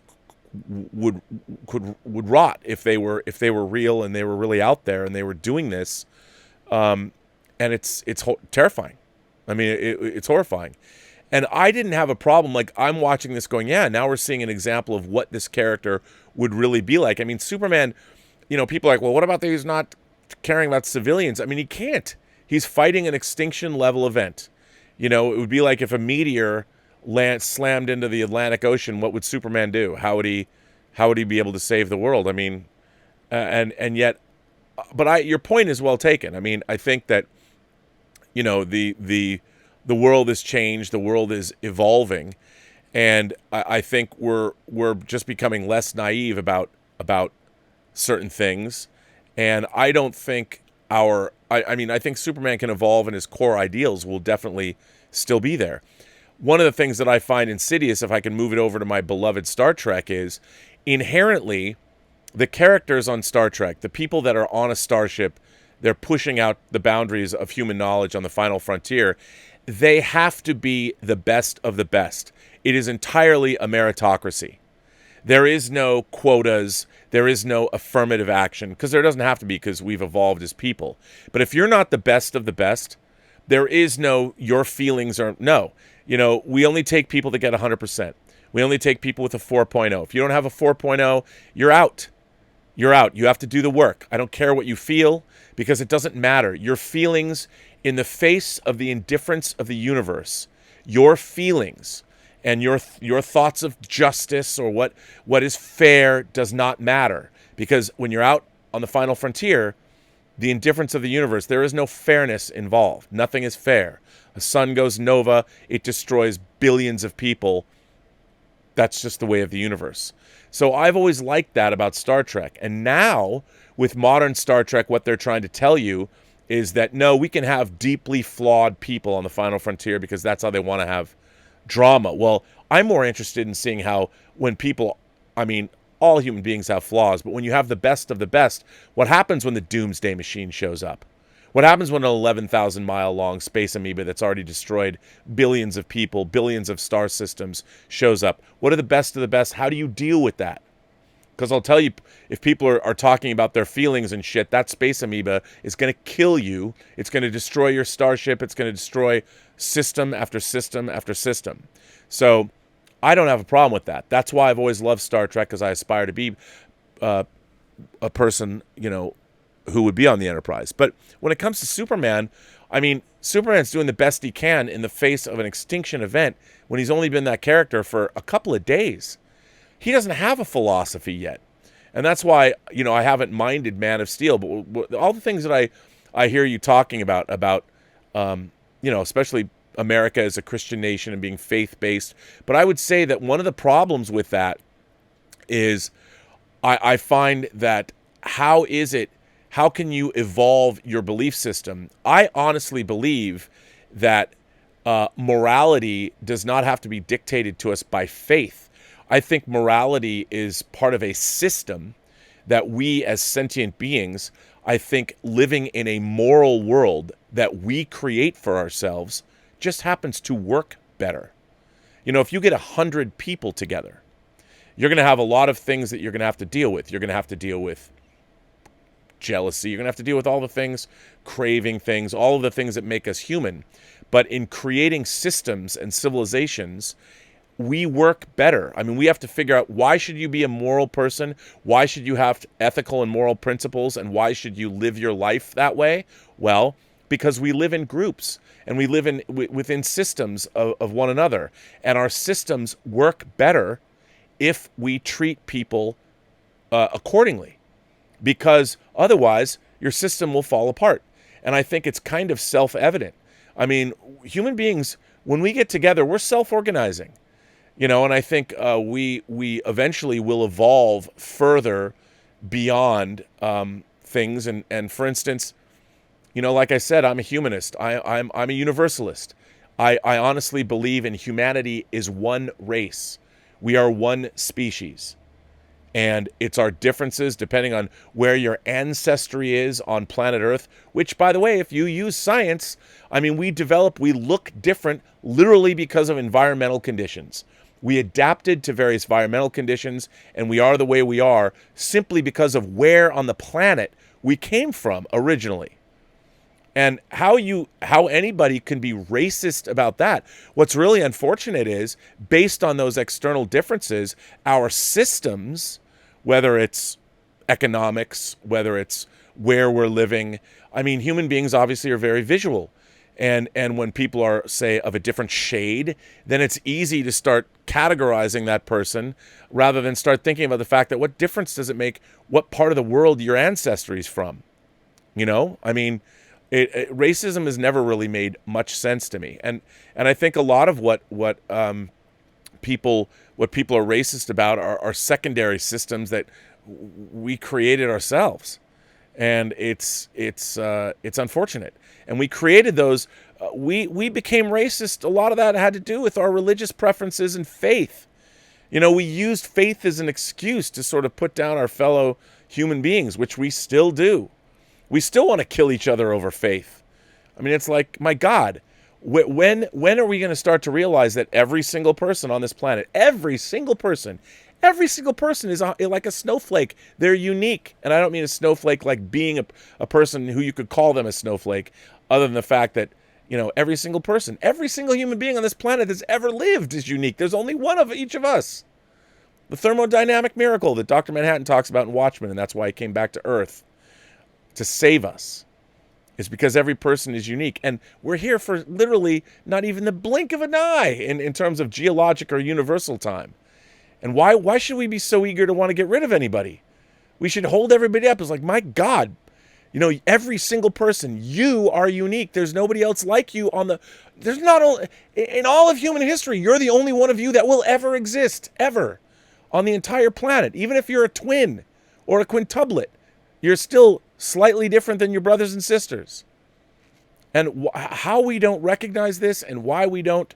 would rot if they were real and they were really out there and they were doing this. And it's terrifying. I mean, it's horrifying. And I didn't have a problem. Like, I'm watching this going, yeah, now we're seeing an example of what this character would really be like. I mean, Superman, people are like, well, what about that he's not caring about civilians? I mean, he can't. He's fighting an extinction level event. It would be like if a meteor slammed into the Atlantic Ocean, what would Superman do? How would he be able to save the world? I mean, and yet, but your point is well taken. I mean, I think that, the world has changed, the world is evolving, and I think we're just becoming less naive about certain things. And I don't think I think Superman can evolve, and his core ideals will definitely still be there. One of the things that I find insidious, if I can move it over to my beloved Star Trek, is inherently the characters on Star Trek, the people that are on a starship, they're pushing out the boundaries of human knowledge on the final frontier. They have to be the best of the best. It is entirely a meritocracy. There is no quotas. There is no affirmative action, because there doesn't have to be, because we've evolved as people. But if you're not the best of the best, there is no your feelings are no. We only take people that get 100%. We only take people with a 4.0. If you don't have a 4.0, you're out. You're out. You have to do the work. I don't care what you feel, because it doesn't matter. Your feelings, in the face of the indifference of the universe, your feelings and your thoughts of justice or what is fair does not matter. Because when you're out on the final frontier, the indifference of the universe, there is no fairness involved. Nothing is fair. A sun goes nova, it destroys billions of people. That's just the way of the universe. So I've always liked that about Star Trek. And now, with modern Star Trek, what they're trying to tell you is that, no, we can have deeply flawed people on the final frontier, because that's how they want to have drama. Well, I'm more interested in seeing how when people, I mean, all human beings have flaws, but when you have the best of the best, what happens when the doomsday machine shows up? What happens when an 11,000-mile long space amoeba that's already destroyed billions of people, billions of star systems shows up? What are the best of the best? How do you deal with that? Because I'll tell you, if people are talking about their feelings and shit, that space amoeba is going to kill you. It's going to destroy your starship. It's going to destroy system after system after system. So I don't have a problem with that. That's why I've always loved Star Trek, because I aspire to be a person, who would be on the Enterprise. But when it comes to Superman, I mean, Superman's doing the best he can in the face of an extinction event when he's only been that character for a couple of days. He doesn't have a philosophy yet. And that's why, I haven't minded Man of Steel. But all the things that I hear you talking about, especially America as a Christian nation and being faith-based. But I would say that one of the problems with that is I find that how can you evolve your belief system? I honestly believe that morality does not have to be dictated to us by faith. I think morality is part of a system that we as sentient beings, I think living in a moral world, that we create for ourselves just happens to work better. You know, if you get 100 people together, you're going to have a lot of things that you're going to have to deal with. You're going to have to deal with jealousy. You're going to have to deal with all the things, craving things, all of the things that make us human. But in creating systems and civilizations, we work better. I mean, we have to figure out, why should you be a moral person? Why should you have ethical and moral principles? And why should you live your life that way? Well, because we live in groups and we live within systems of one another. And our systems work better if we treat people accordingly, because otherwise your system will fall apart. And I think it's kind of self-evident. I mean, human beings, when we get together, we're self-organizing, you know, and I think we eventually will evolve further beyond things. And for instance, you know, like I said, I'm a humanist. I'm a universalist. I honestly believe in humanity is one race. We are one species. And it's our differences, depending on where your ancestry is on planet Earth, which, by the way, if you use science, I mean, we look different literally because of environmental conditions. We adapted to various environmental conditions, and we are the way we are simply because of where on the planet we came from originally. And how anybody can be racist about that. What's really unfortunate is, based on those external differences, our systems, whether it's economics, whether it's where we're living, I mean, human beings obviously are very visual. And when people are, say, of a different shade, then it's easy to start categorizing that person rather than start thinking about the fact that what difference does it make what part of the world your ancestry is from? You know, I mean, racism has never really made much sense to me, and I think a lot of what people are racist about are secondary systems that we created ourselves, and it's unfortunate. And we created those. We became racist. A lot of that had to do with our religious preferences and faith. You know, we used faith as an excuse to sort of put down our fellow human beings, which we still do. We still want to kill each other over faith. I mean, it's like, my God, when are we going to start to realize that every single person on this planet, every single person is like a snowflake. They're unique. And I don't mean a snowflake like being a person who you could call them a snowflake, other than the fact that, you know, every single person, every single human being on this planet that's ever lived is unique. There's only one of each of us. The thermodynamic miracle that Dr. Manhattan talks about in Watchmen, and that's why he came back to Earth to save us, is because every person is unique. And we're here for literally not even the blink of an eye in terms of geologic or universal time. And why should we be so eager to want to get rid of anybody? We should hold everybody up. It's like, my God, you know, every single person, you are unique. There's nobody else like you there's not only, in all of human history, you're the only one of you that will ever exist, ever, on the entire planet. Even if you're a twin or a quintuplet, you're still slightly different than your brothers and sisters. And how we don't recognize this and why we don't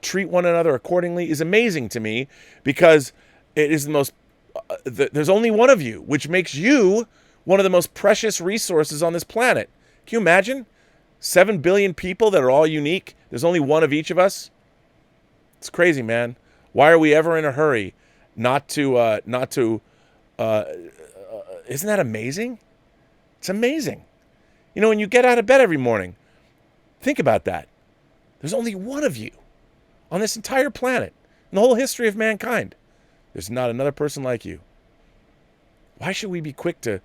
treat one another accordingly is amazing to me, because it is the most, there's only one of you, which makes you one of the most precious resources on this planet. Can you imagine? 7 billion people that are all unique. There's only one of each of us. It's crazy, man. Why are we ever in a hurry not to, isn't that amazing? It's amazing. You know, when you get out of bed every morning, think about that. There's only one of you on this entire planet, in the whole history of mankind. There's not another person like you. Why should we be quick to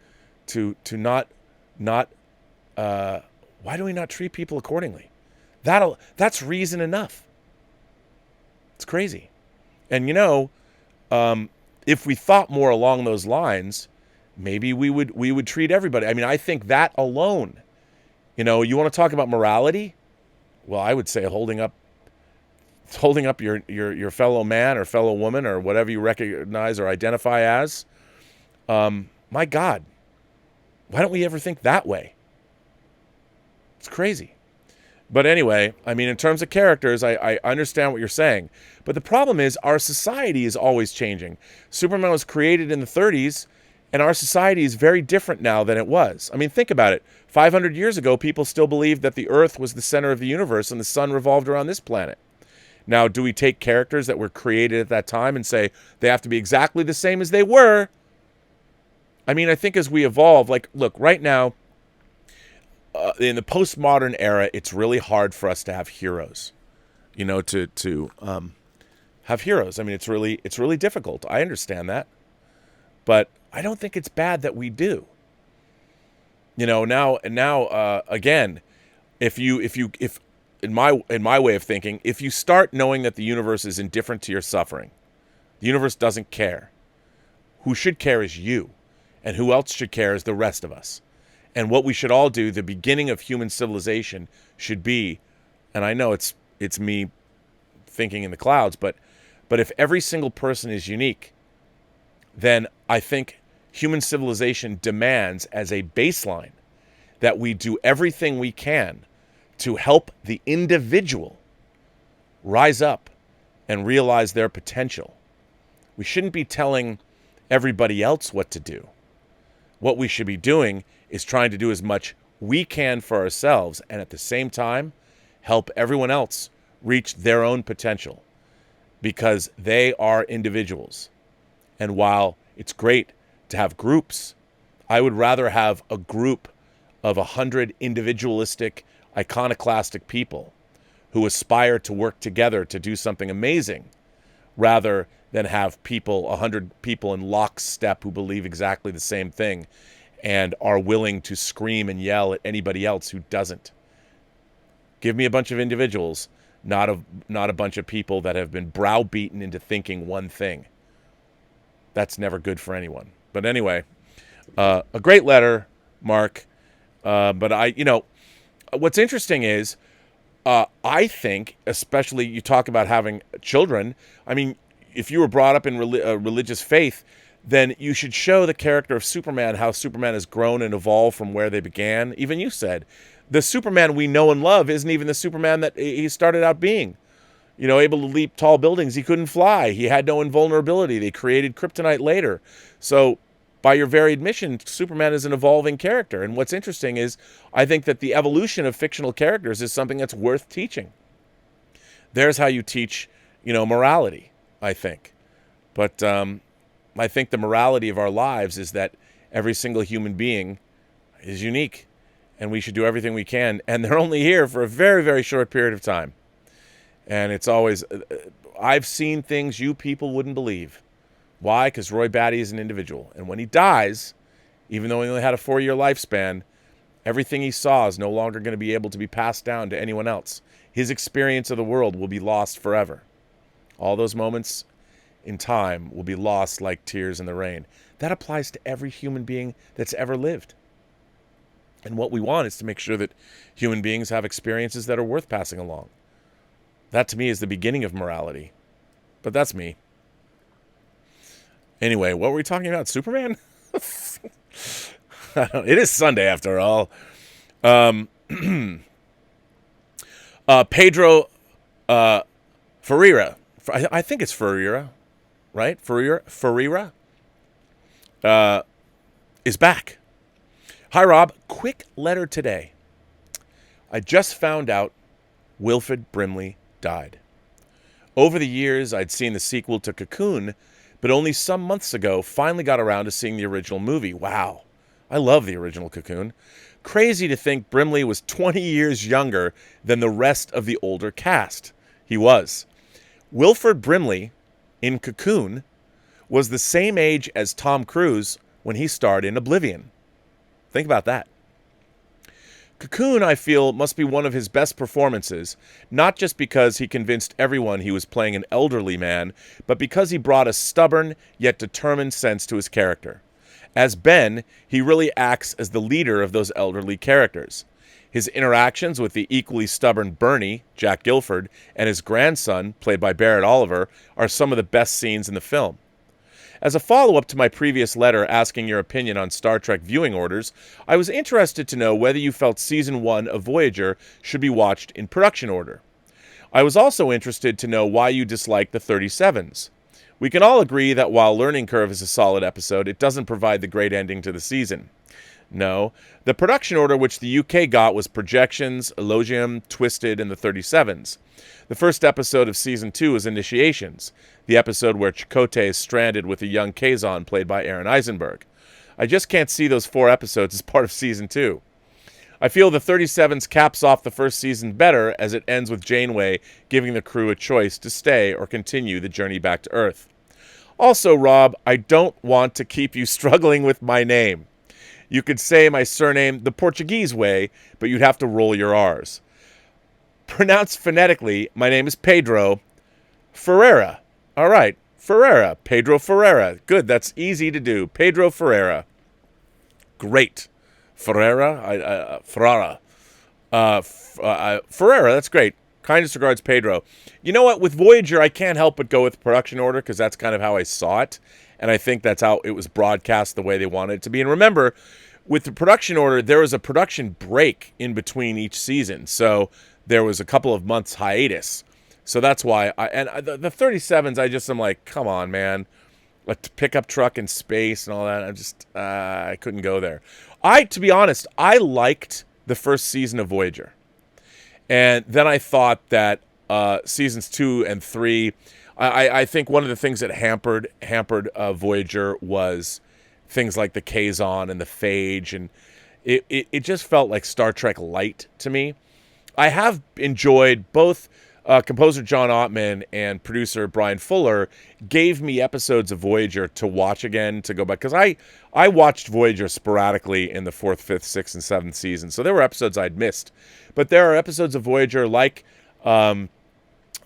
not why do we not treat people accordingly? That's reason enough. It's crazy. And you know, if we thought more along those lines, maybe we would treat everybody. I mean, I think that alone, you know, you want to talk about morality? Well, I would say holding up your fellow man or fellow woman or whatever you recognize or identify as. My God, why don't we ever think that way? It's crazy. But anyway, I mean, in terms of characters, I understand what you're saying. But the problem is our society is always changing. Superman was created in the 30s. And our society is very different now than it was. I mean, think about it. 500 years ago, people still believed that the Earth was the center of the universe and the sun revolved around this planet. Now, do we take characters that were created at that time and say they have to be exactly the same as they were? I mean, I think as we evolve, like, look, right now, in the postmodern era, it's really hard for us to have heroes, you know, to have heroes. I mean, it's really difficult. I understand that, but I don't think it's bad that we do. You know, now again, if in my way of thinking, if you start knowing that the universe is indifferent to your suffering, the universe doesn't care. Who should care is you, and who else should care is the rest of us. And what we should all do, the beginning of human civilization should be, and I know it's me thinking in the clouds, but if every single person is unique, then I think human civilization demands as a baseline that we do everything we can to help the individual rise up and realize their potential. We shouldn't be telling everybody else what to do. What we should be doing is trying to do as much we can for ourselves and at the same time help everyone else reach their own potential, because they are individuals. And while it's great to have groups, I would rather have a group of 100 individualistic, iconoclastic people who aspire to work together to do something amazing, rather than have 100 people in lockstep who believe exactly the same thing and are willing to scream and yell at anybody else who doesn't. Give me a bunch of individuals, not a bunch of people that have been browbeaten into thinking one thing. That's never good for anyone. But anyway, a great letter, Mark. But what's interesting is, I think, especially you talk about having children. I mean, if you were brought up in religious faith, then you should show the character of Superman, how Superman has grown and evolved from where they began. Even you said, the Superman we know and love isn't even the Superman that he started out being. You know, able to leap tall buildings. He couldn't fly. He had no invulnerability. They created kryptonite later. So by your very admission, Superman is an evolving character. And what's interesting is, I think that the evolution of fictional characters is something that's worth teaching. There's how you teach, morality, I think. But I think the morality of our lives is that every single human being is unique, and we should do everything we can. And they're only here for a very, very short period of time. And it's always, I've seen things you people wouldn't believe. Why? Because Roy Batty is an individual. And when he dies, even though he only had a 4-year lifespan, everything he saw is no longer going to be able to be passed down to anyone else. His experience of the world will be lost forever. All those moments in time will be lost like tears in the rain. That applies to every human being that's ever lived. And what we want is to make sure that human beings have experiences that are worth passing along. That to me is the beginning of morality. But that's me. Anyway, what were we talking about? Superman? It is Sunday after all. Pedro Ferreira. I think it's Ferreira, right? Ferreira is back. Hi, Rob. Quick letter today. I just found out Wilford Brimley died. Over the years, I'd seen the sequel to Cocoon, but only some months ago finally got around to seeing the original movie. Wow. I love the original Cocoon. Crazy to think Brimley was 20 years younger than the rest of the older cast. He was. Wilford Brimley in Cocoon was the same age as Tom Cruise when he starred in Oblivion. Think about that. Cocoon, I feel, must be one of his best performances, not just because he convinced everyone he was playing an elderly man, but because he brought a stubborn yet determined sense to his character. As Ben, he really acts as the leader of those elderly characters. His interactions with the equally stubborn Bernie, Jack Gilford, and his grandson, played by Barrett Oliver, are some of the best scenes in the film. As a follow-up to my previous letter asking your opinion on Star Trek viewing orders, I was interested to know whether you felt Season 1 of Voyager should be watched in production order. I was also interested to know why you disliked the 37s. We can all agree that while Learning Curve is a solid episode, it doesn't provide the great ending to the season. No, the production order which the UK got was Projections, Elogium, Twisted, and the 37s. The first episode of Season 2 is Initiations, the episode where Chakotay is stranded with a young Kazon played by Aaron Eisenberg. I just can't see those 4 episodes as part of Season 2. I feel the 37s caps off the first season better as it ends with Janeway giving the crew a choice to stay or continue the journey back to Earth. Also, Rob, I don't want to keep you struggling with my name. You could say my surname the Portuguese way, but you'd have to roll your R's. Pronounced phonetically, my name is Pedro Ferreira. All right, Ferreira, Pedro Ferreira. Good, that's easy to do. Pedro Ferreira. Great. Ferreira, Ferreira, that's great. Kindest regards, Pedro. You know what? With Voyager, I can't help but go with the production order because that's kind of how I saw it. And I think that's how it was broadcast the way they wanted it to be. And remember, with the production order, there was a production break in between each season. So there was a couple of months hiatus. So that's why. The 37s, I just am like, come on, man. Like pickup truck in space and all that. I couldn't go there. To be honest, I liked the first season of Voyager. And then I thought that seasons 2 and 3... I think one of the things that hampered Voyager was things like the Kazon and the Phage, and it just felt like Star Trek light to me. I have enjoyed both composer John Ottman and producer Brian Fuller gave me episodes of Voyager to watch again, to go back, because I watched Voyager sporadically in the 4th, 5th, 6th, and 7th season, so there were episodes I'd missed. But there are episodes of Voyager like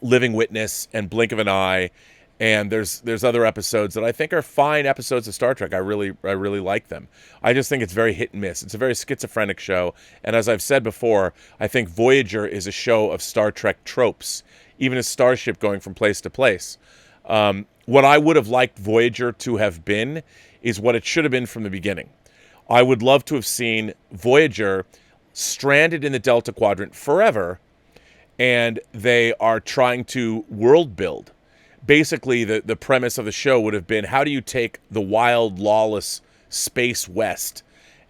Living Witness and Blink of an Eye, and there's other episodes that I think are fine episodes of Star Trek. I really like them. I just think it's very hit and miss. It's a very schizophrenic show, and as I've said before, I think Voyager is a show of Star Trek tropes, even a starship going from place to place. What I would have liked Voyager to have been is what it should have been from the beginning. I would love to have seen Voyager stranded in the Delta Quadrant forever, and they are trying to world build. Basically, the premise of the show would have been, how do you take the wild, lawless space west,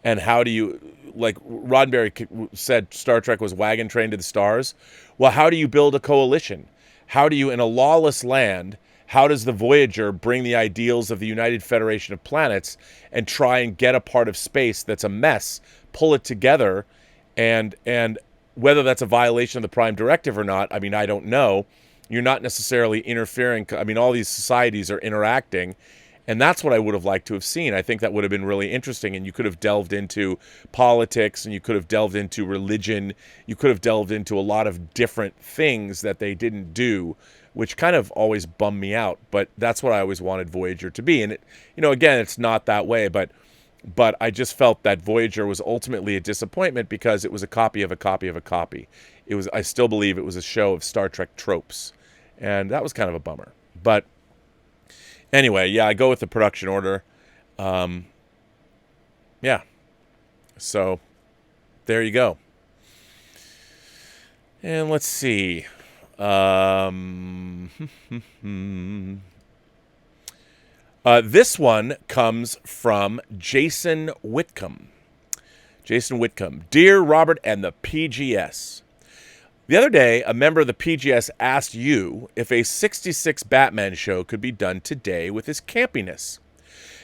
and how do you, like Roddenberry said, Star Trek was wagon train to the stars. Well, how do you build a coalition? How do you, in a lawless land, how does the Voyager bring the ideals of the United Federation of Planets and try and get a part of space that's a mess, pull it together, and whether that's a violation of the Prime Directive or not, I mean, I don't know. You're not necessarily interfering. I mean, all these societies are interacting, and that's what I would have liked to have seen. I think that would have been really interesting, and you could have delved into politics, and you could have delved into religion. You could have delved into a lot of different things that they didn't do, which kind of always bummed me out. But that's what I always wanted Voyager to be. And, again, it's not that way, but I just felt that Voyager was ultimately a disappointment because it was a copy of a copy of a copy. I still believe it was a show of Star Trek tropes, and that was kind of a bummer. But anyway, yeah, I go with the production order. Yeah. So there you go. And let's see. This one comes from Jason Whitcomb. Jason Whitcomb. Dear Robert and the PGS. The other day, a member of the PGS asked you if a 66 Batman show could be done today with his campiness.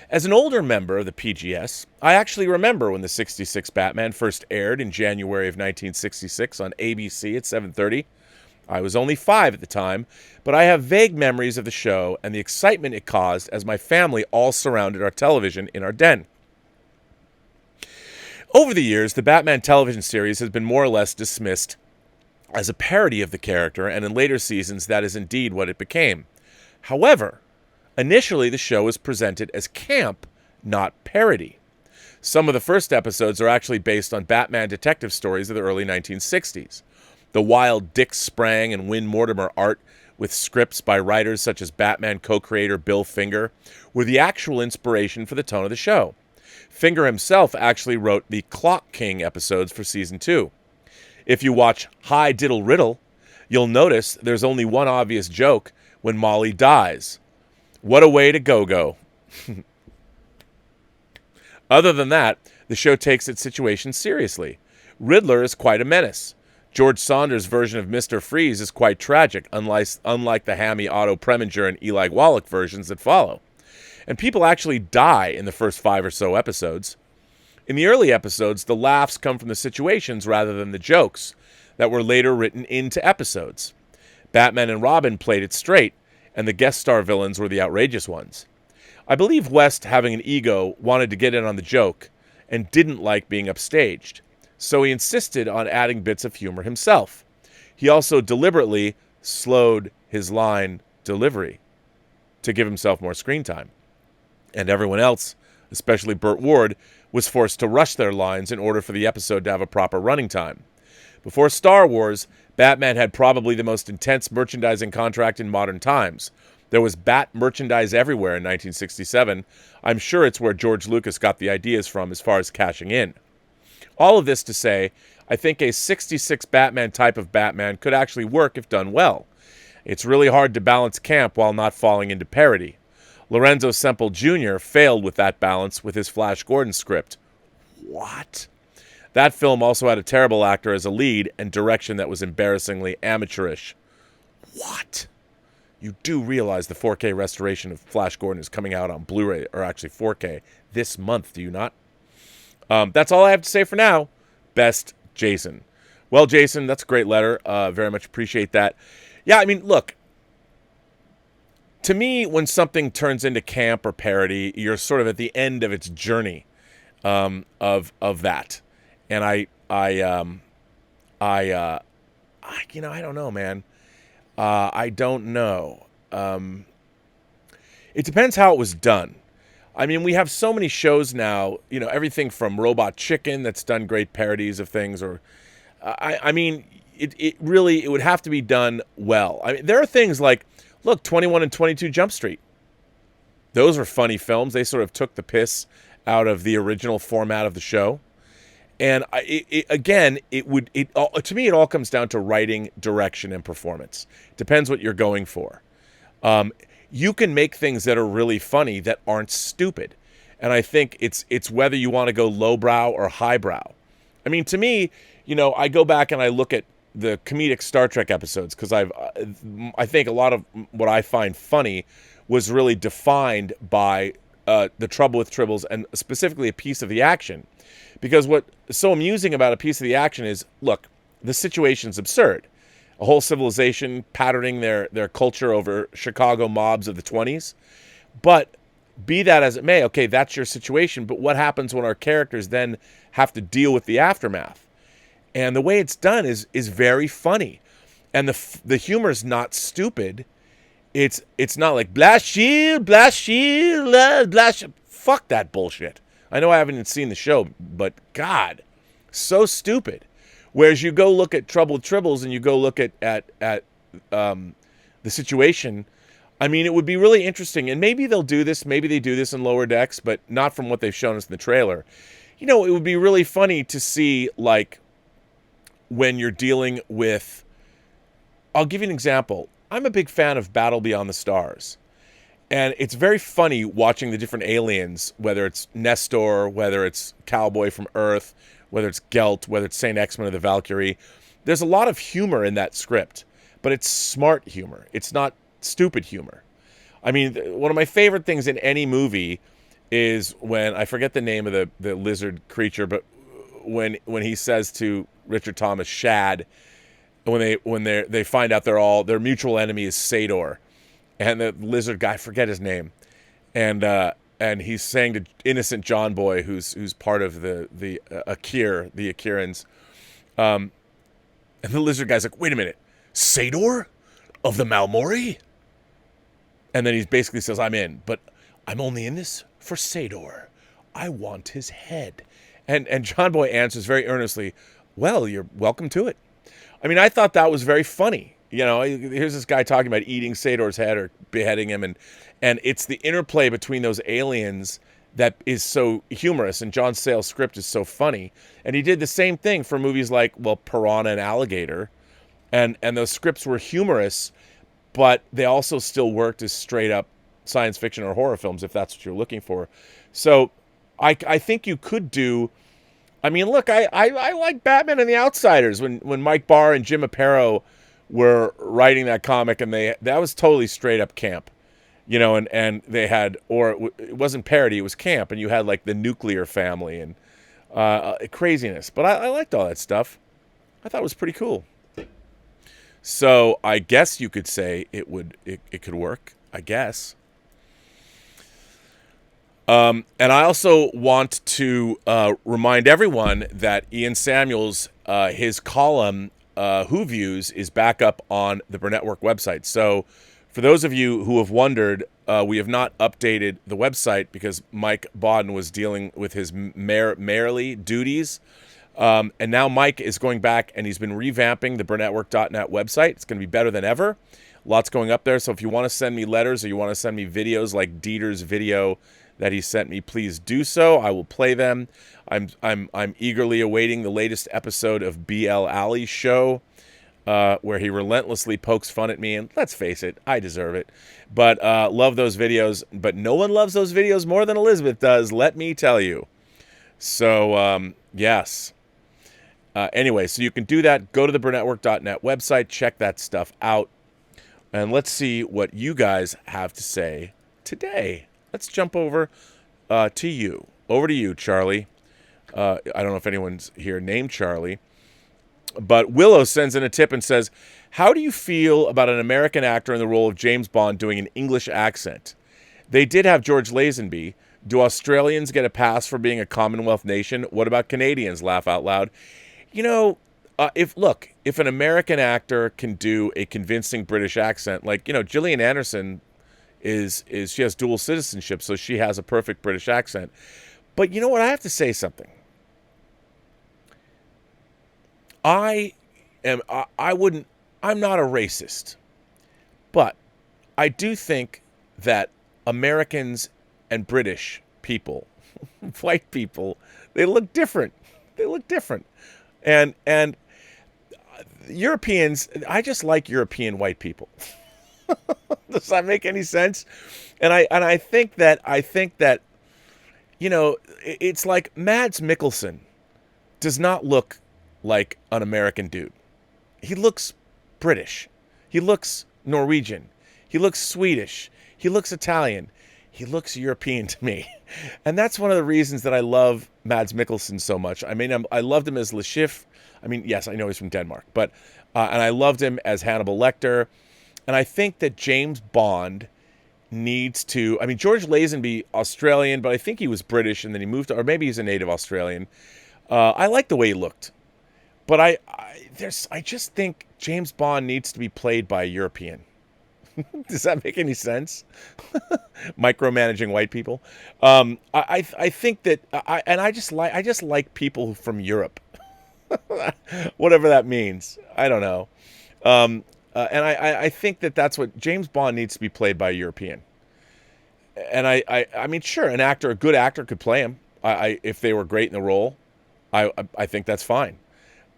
As an older member of the PGS, I actually remember when the 66 Batman first aired in January of 1966 on ABC at 7:30. I was only 5 at the time, but I have vague memories of the show and the excitement it caused as my family all surrounded our television in our den. Over the years, the Batman television series has been more or less dismissed as a parody of the character, and in later seasons, that is indeed what it became. However, initially the show was presented as camp, not parody. Some of the first episodes are actually based on Batman detective stories of the early 1960s. The wild Dick Sprang and Win Mortimer art, with scripts by writers such as Batman co-creator Bill Finger, were the actual inspiration for the tone of the show. Finger himself actually wrote the Clock King episodes for Season 2. If you watch Hi Diddle Riddle, you'll notice there's only one obvious joke when Molly dies. What a way to go. Other than that, the show takes its situation seriously. Riddler is quite a menace. George Saunders' version of Mr. Freeze is quite tragic, unlike the hammy Otto Preminger and Eli Wallach versions that follow. And people actually die in the first 5 or so episodes. In the early episodes, the laughs come from the situations rather than the jokes that were later written into episodes. Batman and Robin played it straight, and the guest star villains were the outrageous ones. I believe West, having an ego, wanted to get in on the joke and didn't like being upstaged, so he insisted on adding bits of humor himself. He also deliberately slowed his line delivery to give himself more screen time. And everyone else, especially Burt Ward, was forced to rush their lines in order for the episode to have a proper running time. Before Star Wars, Batman had probably the most intense merchandising contract in modern times. There was Bat merchandise everywhere in 1967. I'm sure it's where George Lucas got the ideas from as far as cashing in. All of this to say, I think a 66 Batman type of Batman could actually work if done well. It's really hard to balance camp while not falling into parody. Lorenzo Semple Jr. failed with that balance with his Flash Gordon script. What? That film also had a terrible actor as a lead and direction that was embarrassingly amateurish. What? You do realize the 4K restoration of Flash Gordon is coming out on Blu-ray, or actually 4K, this month, do you not? That's all I have to say for now. Best, Jason. Well, Jason, that's a great letter. Very much appreciate that. Yeah, I mean, look. To me, when something turns into camp or parody, you're sort of at the end of its journey of that. And I don't know, man. I don't know. It depends how it was done. I mean, we have so many shows now, everything from Robot Chicken that's done great parodies of things, or it would have to be done well. I mean, there are things like, look, 21 and 22 Jump Street. Those were funny films. They sort of took the piss out of the original format of the show. And to me, it all comes down to writing, direction, and performance. Depends what you're going for. You can make things that are really funny that aren't stupid. And I think it's whether you want to go lowbrow or highbrow. I mean, to me, I go back and I look at the comedic Star Trek episodes because I think a lot of what I find funny was really defined by The Trouble with Tribbles and specifically a piece of the action. Because what's so amusing about a piece of the action is, look, the situation's absurd. A whole civilization patterning their culture over Chicago mobs of the 20s. But be that as it may, okay, that's your situation. But what happens when our characters then have to deal with the aftermath? And the way it's done is very funny. And the humor is not stupid. It's not like, blast shield, blast shield, blast shield. Fuck that bullshit. I know I haven't even seen the show, but God, so stupid. Whereas you go look at Trouble with Tribbles and you go look at the situation, I mean, it would be really interesting. And maybe they'll do this. Maybe they do this in Lower Decks, but not from what they've shown us in the trailer. It would be really funny to see, like, when you're dealing with... I'll give you an example. I'm a big fan of Battle Beyond the Stars. And it's very funny watching the different aliens, whether it's Nestor, whether it's Cowboy from Earth, whether it's Gelt, whether it's Saint Exmund of the Valkyrie. There's a lot of humor in that script, but it's smart humor. It's not stupid humor. I mean, one of my favorite things in any movie is when, I forget the name of the lizard creature, but when he says to Richard Thomas, Shad, when they find out their mutual enemy is Sador. And the lizard guy, forget his name, and he's saying to innocent John Boy, who's part of the Akirans, and the lizard guy's like, wait a minute, Sador of the Malmori? And then he basically says, I'm in, but I'm only in this for Sador. I want his head. And John Boy answers very earnestly, well, you're welcome to it. I mean, I thought that was very funny. Here's this guy talking about eating Sador's head or beheading him, and it's the interplay between those aliens that is so humorous, and John Sayles' script is so funny. And he did the same thing for movies like, Piranha and Alligator, and those scripts were humorous, but they also still worked as straight up science fiction or horror films if that's what you're looking for. So I think you could do. I mean, look, I like Batman and the Outsiders when Mike Barr and Jim Aparo were writing that comic, and that was totally straight up camp, you know, and they had, or it wasn't parody, it was camp, and you had like the nuclear family and craziness. But I liked all that stuff. I thought it was pretty cool. So I guess you could say it could work, I guess. And I also want to remind everyone that Ian Samuels, his column, Who Views, is back up on the Burnettwork website. So for those of you who have wondered, we have not updated the website because Mike Bodden was dealing with his mayorly duties. And now Mike is going back and he's been revamping the Burnettwork.net website. It's going to be better than ever. Lots going up there. So if you want to send me letters or you want to send me videos like Dieter's video that he sent me, please do so. I will play them. I'm eagerly awaiting the latest episode of BL Alley's show, where he relentlessly pokes fun at me, and let's face it, I deserve it. But love those videos. But no one loves those videos more than Elizabeth does, let me tell you. So yes. Anyway, so you can do that. Go to the Burnettwork.net website, check that stuff out, and let's see what you guys have to say today. Let's jump over to you. Over to you, Charlie. I don't know if anyone's here named Charlie. But Willow sends in a tip and says, how do you feel about an American actor in the role of James Bond doing an English accent? They did have George Lazenby. Do Australians get a pass for being a Commonwealth nation? What about Canadians? Laugh out loud. You know, if an American actor can do a convincing British accent, like, you know, Gillian Anderson she has dual citizenship, so she has a perfect British accent. But you know what? I have to say something. I'm not a racist, but I do think that Americans and British people, white people, they look different. They look different. And Europeans, I just like European white people. Does that make any sense? And I think that, you know, it's like Mads Mikkelsen does not look like an American dude. He looks British. He looks Norwegian. He looks Swedish. He looks Italian. He looks European to me. And that's one of the reasons that I love Mads Mikkelsen so much. I mean, I loved him as Le Chiffre. I mean, yes, I know he's from Denmark, but and I loved him as Hannibal Lecter. And I think that James Bond needs to, I mean, George Lazenby, Australian, but I think he was British and then he moved to, or maybe he's a native Australian. I like the way he looked. But I just think James Bond needs to be played by a European. Does that make any sense? Micromanaging white people. I think that I just like people from Europe. Whatever that means. I don't know. And I think that that's what James Bond needs to be played by a European. And I mean, sure, a good actor could play him. If they were great in the role, I think that's fine.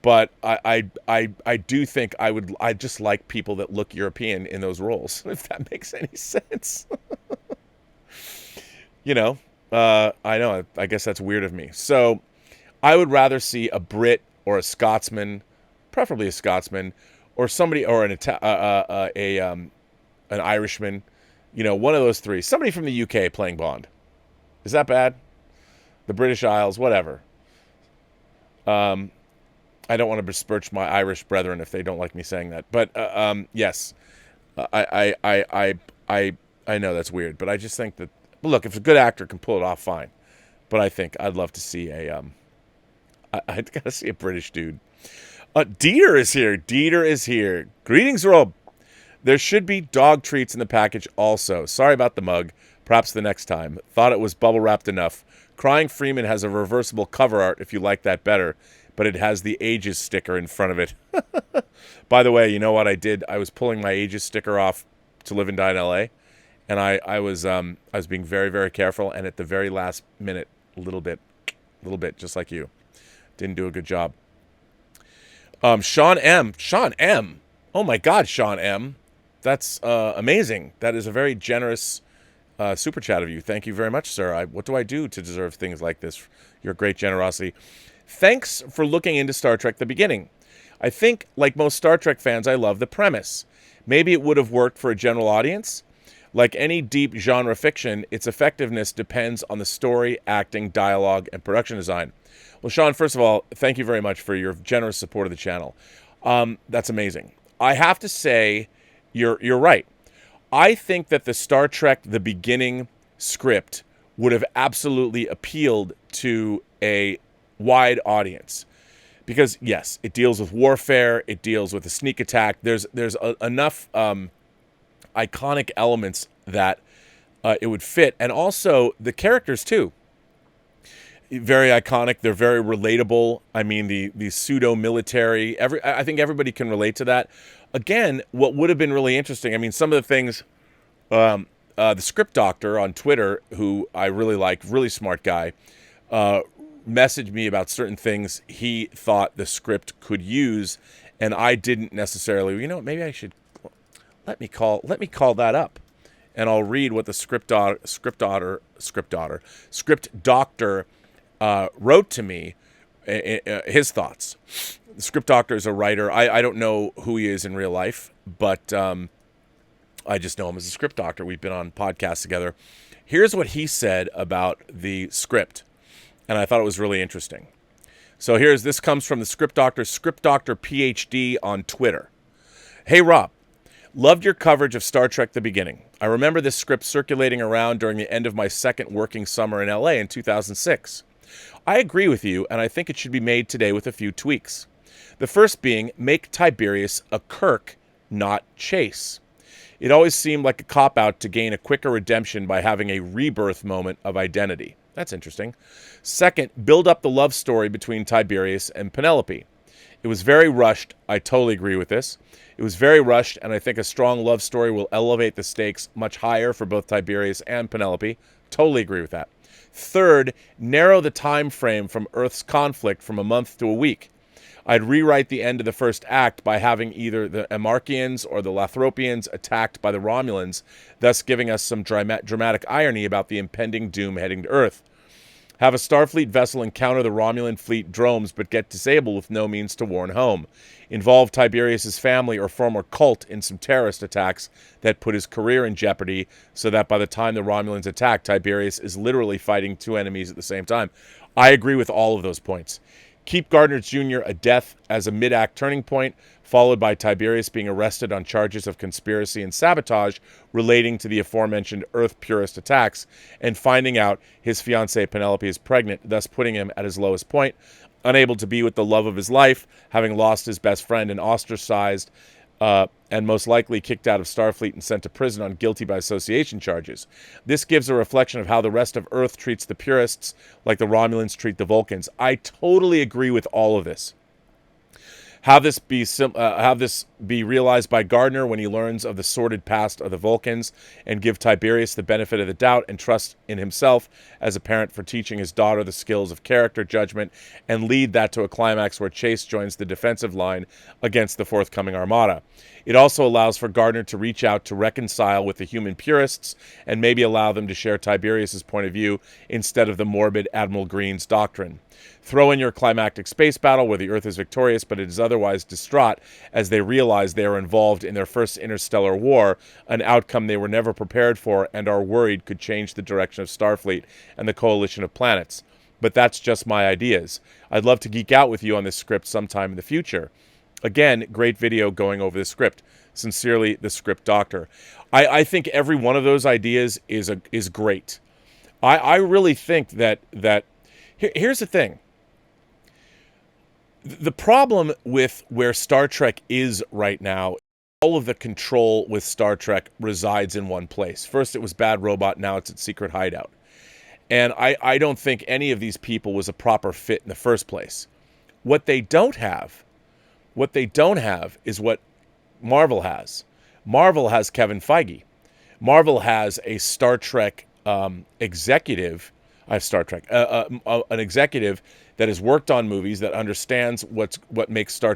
But I do think I just like people that look European in those roles, if that makes any sense. You know, I know, I guess that's weird of me. So I would rather see a Brit or a Scotsman, preferably a Scotsman, or somebody, or an Irishman, you know, one of those three. Somebody from the UK playing Bond. Is that bad? The British Isles, whatever. I don't want to besmirch my Irish brethren if they don't like me saying that. But yes, I know that's weird, but I just think that, look, if a good actor can pull it off, fine. But I think I'd love to see I'd gotta see a British dude. Dieter is here. Dieter is here. Greetings, Rob. There should be dog treats in the package also. Sorry about the mug. Perhaps the next time. Thought it was bubble wrapped enough. Crying Freeman has a reversible cover art if you like that better, but it has the Ages sticker in front of it. By the way, you know what I did? I was pulling my Ages sticker off to live and die in LA, and I was being very, very careful, and at the very last minute, a little bit, just like you. Didn't do a good job. Sean M. Oh my God, Sean M. That's amazing. That is a very generous super chat of you. Thank you very much, sir. What do I do to deserve things like this? Your great generosity. Thanks for looking into Star Trek The Beginning. I think, like most Star Trek fans, I love the premise. Maybe it would have worked for a general audience. Like any deep genre fiction, its effectiveness depends on the story, acting, dialogue, and production design. Well, Sean, first of all, thank you very much for your generous support of the channel. That's amazing. I have to say, you're right. I think that the Star Trek The Beginning script would have absolutely appealed to a wide audience. Because, yes, it deals with warfare, it deals with a sneak attack. There's enough iconic elements that it would fit. And also, the characters, too. Very iconic. They're very relatable. I mean, the pseudo-military. I think everybody can relate to that. Again, what would have been really interesting, I mean, some of the things... the script doctor on Twitter, who I really like, really smart guy, messaged me about certain things he thought the script could use, and I didn't necessarily. You know, maybe I should let me call that up, and I'll read what the script doctor wrote to me, his thoughts. The script doctor is a writer. I don't know who he is in real life, but I just know him as a script doctor. We've been on podcasts together. Here's what he said about the script, and I thought it was really interesting. So this comes from the script doctor PhD on Twitter. Hey, Rob. Loved your coverage of Star Trek The Beginning. I remember this script circulating around during the end of my second working summer in LA in 2006. I agree with you, and I think it should be made today with a few tweaks. The first being, make Tiberius a Kirk, not Chase. It always seemed like a cop-out to gain a quicker redemption by having a rebirth moment of identity. That's interesting. Second, build up the love story between Tiberius and Penelope. It was very rushed. I totally agree with this. It was very rushed, and I think a strong love story will elevate the stakes much higher for both Tiberius and Penelope. Totally agree with that. Third, narrow the time frame from Earth's conflict from a month to a week. I'd rewrite the end of the first act by having either the Amarkians or the Lathropians attacked by the Romulans, thus giving us some dramatic irony about the impending doom heading to Earth. Have a Starfleet vessel encounter the Romulan fleet drones but get disabled with no means to warn home. Involve Tiberius' family or former cult in some terrorist attacks that put his career in jeopardy so that by the time the Romulans attack, Tiberius is literally fighting two enemies at the same time. I agree with all of those points. Keep Gardner Jr. a death as a mid-act turning point, followed by Tiberius being arrested on charges of conspiracy and sabotage relating to the aforementioned Earth purist attacks, and finding out his fiancée Penelope is pregnant, thus putting him at his lowest point, unable to be with the love of his life, having lost his best friend and ostracized, and most likely kicked out of Starfleet and sent to prison on guilty by association charges. This gives a reflection of how the rest of Earth treats the purists, like the Romulans treat the Vulcans. I totally agree with all of this. Have this be realized by Gardner when he learns of the sordid past of the Vulcans, and give Tiberius the benefit of the doubt and trust in himself as a parent for teaching his daughter the skills of character judgment, and lead that to a climax where Chase joins the defensive line against the forthcoming armada. It also allows for Gardner to reach out to reconcile with the human purists and maybe allow them to share Tiberius' point of view instead of the morbid Admiral Green's doctrine. Throw in your climactic space battle where the Earth is victorious, but it is otherwise distraught as they realize they are involved in their first interstellar war, an outcome they were never prepared for and are worried could change the direction of Starfleet and the coalition of planets. But that's just my ideas. I'd love to geek out with you on this script sometime in the future. Again, great video going over the script. Sincerely, the script doctor. I think every one of those ideas is great. I really think that here's the thing. The problem with where Star Trek is right now, all of the control with Star Trek resides in one place. First it was Bad Robot, now it's its secret hideout. And I don't think any of these people was a proper fit in the first place. What they don't have is what Marvel has. Marvel has Kevin Feige. Marvel has a Star Trek executive. An executive that has worked on movies, that understands what makes the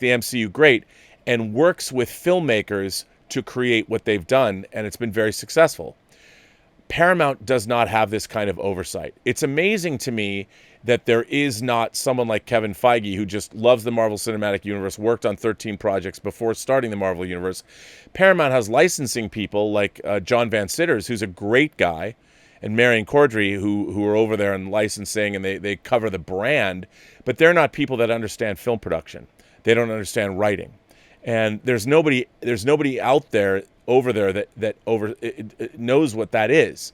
MCU great, and works with filmmakers to create what they've done, and it's been very successful. Paramount does not have this kind of oversight. It's amazing to me that there is not someone like Kevin Feige, who just loves the Marvel Cinematic Universe, worked on 13 projects before starting the Marvel Universe. Paramount has licensing people like John Van Sitters, who's a great guy, and Marion Cordry, who are over there in licensing, and they cover the brand, but they're not people that understand film production. They don't understand writing. And there's nobody out there over there that knows what that is.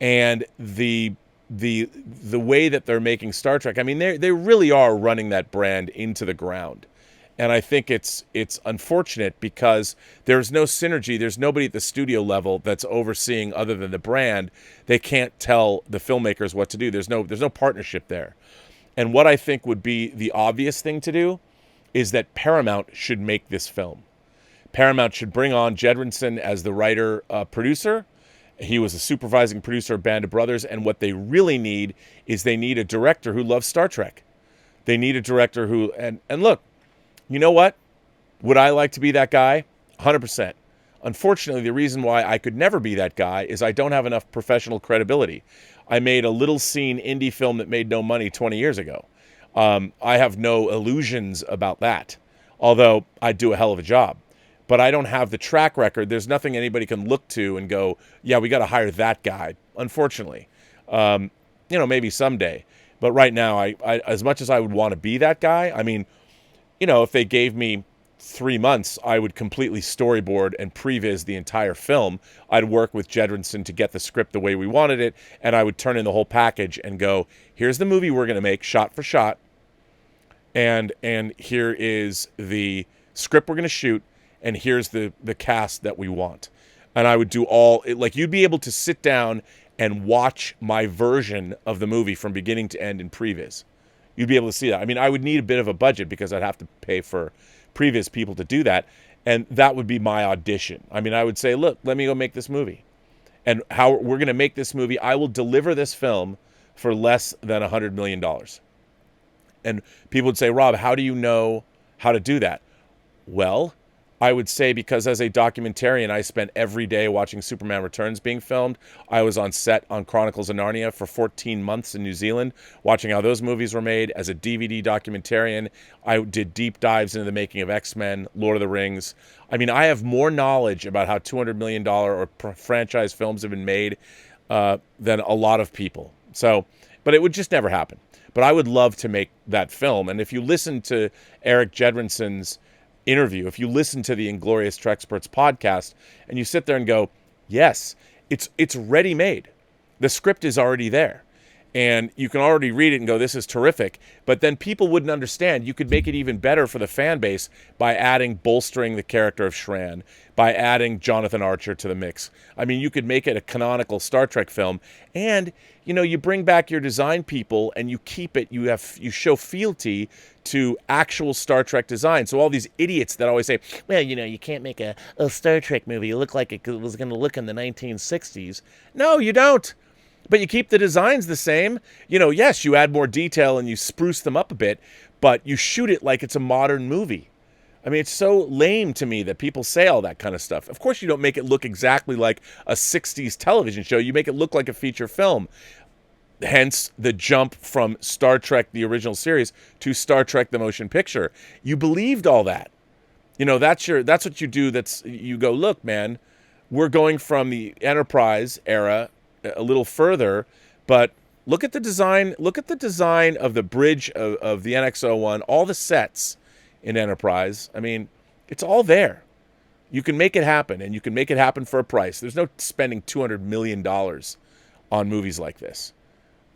And the way that they're making Star Trek, I mean, they really are running that brand into the ground. And I think it's unfortunate because there's no synergy. There's nobody at the studio level that's overseeing other than the brand. They can't tell the filmmakers what to do. There's no partnership there. And what I think would be the obvious thing to do is that Paramount should make this film. Paramount should bring on Jedrinson as the writer-producer. He was a supervising producer of Band of Brothers, and what they really need is they need a director who loves Star Trek. They need a director who, and look, you know what? Would I like to be that guy? 100%. Unfortunately, the reason why I could never be that guy is I don't have enough professional credibility. I made a little scene indie film that made no money 20 years ago. I have no illusions about that, although I do a hell of a job. But I don't have the track record. There's nothing anybody can look to and go, yeah, we got to hire that guy, unfortunately. Maybe someday. But right now, I as much as I would want to be that guy, I mean, if they gave me 3 months, I would completely storyboard and previs the entire film. I'd work with Jedrinson to get the script the way we wanted it, and I would turn in the whole package and go, here's the movie we're going to make, shot for shot, and here is the script we're going to shoot, and here's the cast that we want. And I would do you'd be able to sit down and watch my version of the movie from beginning to end in previs. You'd be able to see that. I mean, I would need a bit of a budget because I'd have to pay for previous people to do that, and that would be my audition. I mean, I would say, look, let me go make this movie. And how we're going to make this movie, I will deliver this film for less than $100 million. And people would say, Rob, how do you know how to do that? Well, I would say because as a documentarian, I spent every day watching Superman Returns being filmed. I was on set on Chronicles of Narnia for 14 months in New Zealand, watching how those movies were made. As a DVD documentarian, I did deep dives into the making of X-Men, Lord of the Rings. I mean, I have more knowledge about how $200 million or franchise films have been made than a lot of people. So, but it would just never happen. But I would love to make that film. And if you listen to Eric Jedrinson's interview, if you listen to the Inglorious Treksperts podcast and you sit there and go, yes, it's ready-made. The script is already there. And you can already read it and go, this is terrific. But then people wouldn't understand. You could make it even better for the fan base by bolstering the character of Shran, by adding Jonathan Archer to the mix. I mean, you could make it a canonical Star Trek film. And, you bring back your design people and you keep it, you show fealty to actual Star Trek design. So all these idiots that always say, well, you can't make a Star Trek movie. It looked like it was going to look in the 1960s. No, you don't. But you keep the designs the same. Yes, you add more detail and you spruce them up a bit, but you shoot it like it's a modern movie. I mean, it's so lame to me that people say all that kind of stuff. Of course, you don't make it look exactly like a 60s television show. You make it look like a feature film. Hence the jump from Star Trek, the original series, to Star Trek, the motion picture. You believed all that. That's what you do. You go, look, man, we're going from the Enterprise era a little further, but look at the design. Look at the design of the bridge of the NX-01, all the sets in Enterprise. I mean, it's all there. You can make it happen, and you can make it happen for a price. There's no spending $200 million on movies like this.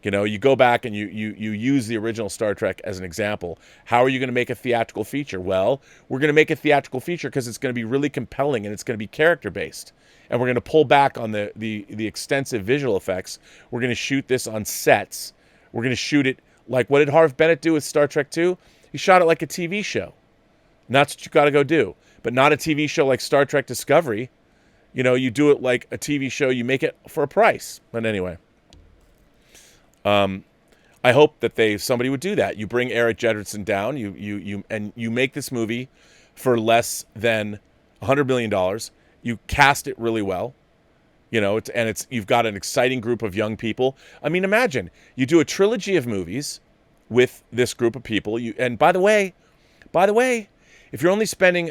You go back and you use the original Star Trek as an example. How are you going to make a theatrical feature? Well, we're going to make a theatrical feature because it's going to be really compelling and it's going to be character-based. And we're going to pull back on the extensive visual effects. We're going to shoot this on sets. We're going to shoot it like, what did Harv Bennett do with Star Trek 2? He shot it like a TV show. And that's what you got to go do. But not a TV show like Star Trek Discovery. You do it like a TV show. You make it for a price. But anyway. I hope that somebody would do that. You bring Eric Jedrinson down, you make this movie for less than $100 million, You cast it really well. You know, you've got an exciting group of young people. I mean, imagine you do a trilogy of movies with this group of people. And by the way, if you're only spending,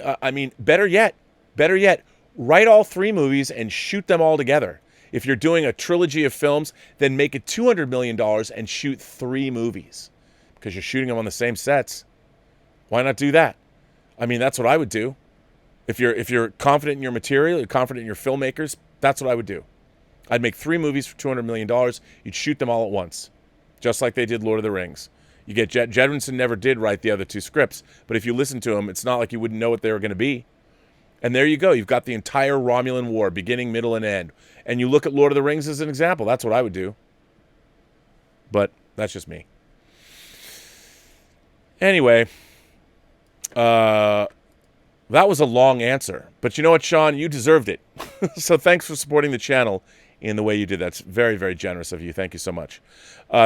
better yet, write all 3 movies and shoot them all together. If you're doing a trilogy of films, then make it $200 million and shoot 3 movies because you're shooting them on the same sets. Why not do that? I mean, that's what I would do. If you're confident in your material, you're confident in your filmmakers, that's what I would do. I'd make 3 movies for $200 million. You'd shoot them all at once, just like they did Lord of the Rings. You get Jedwinson never did write the other 2 scripts, but if you listen to him, it's not like you wouldn't know what they were going to be. And there you go. You've got the entire Romulan War, beginning, middle, and end. And you look at Lord of the Rings as an example. That's what I would do. But that's just me. Anyway, that was a long answer. But you know what, Sean? You deserved it. So thanks for supporting the channel in the way you did. That's very, very generous of you. Thank you so much.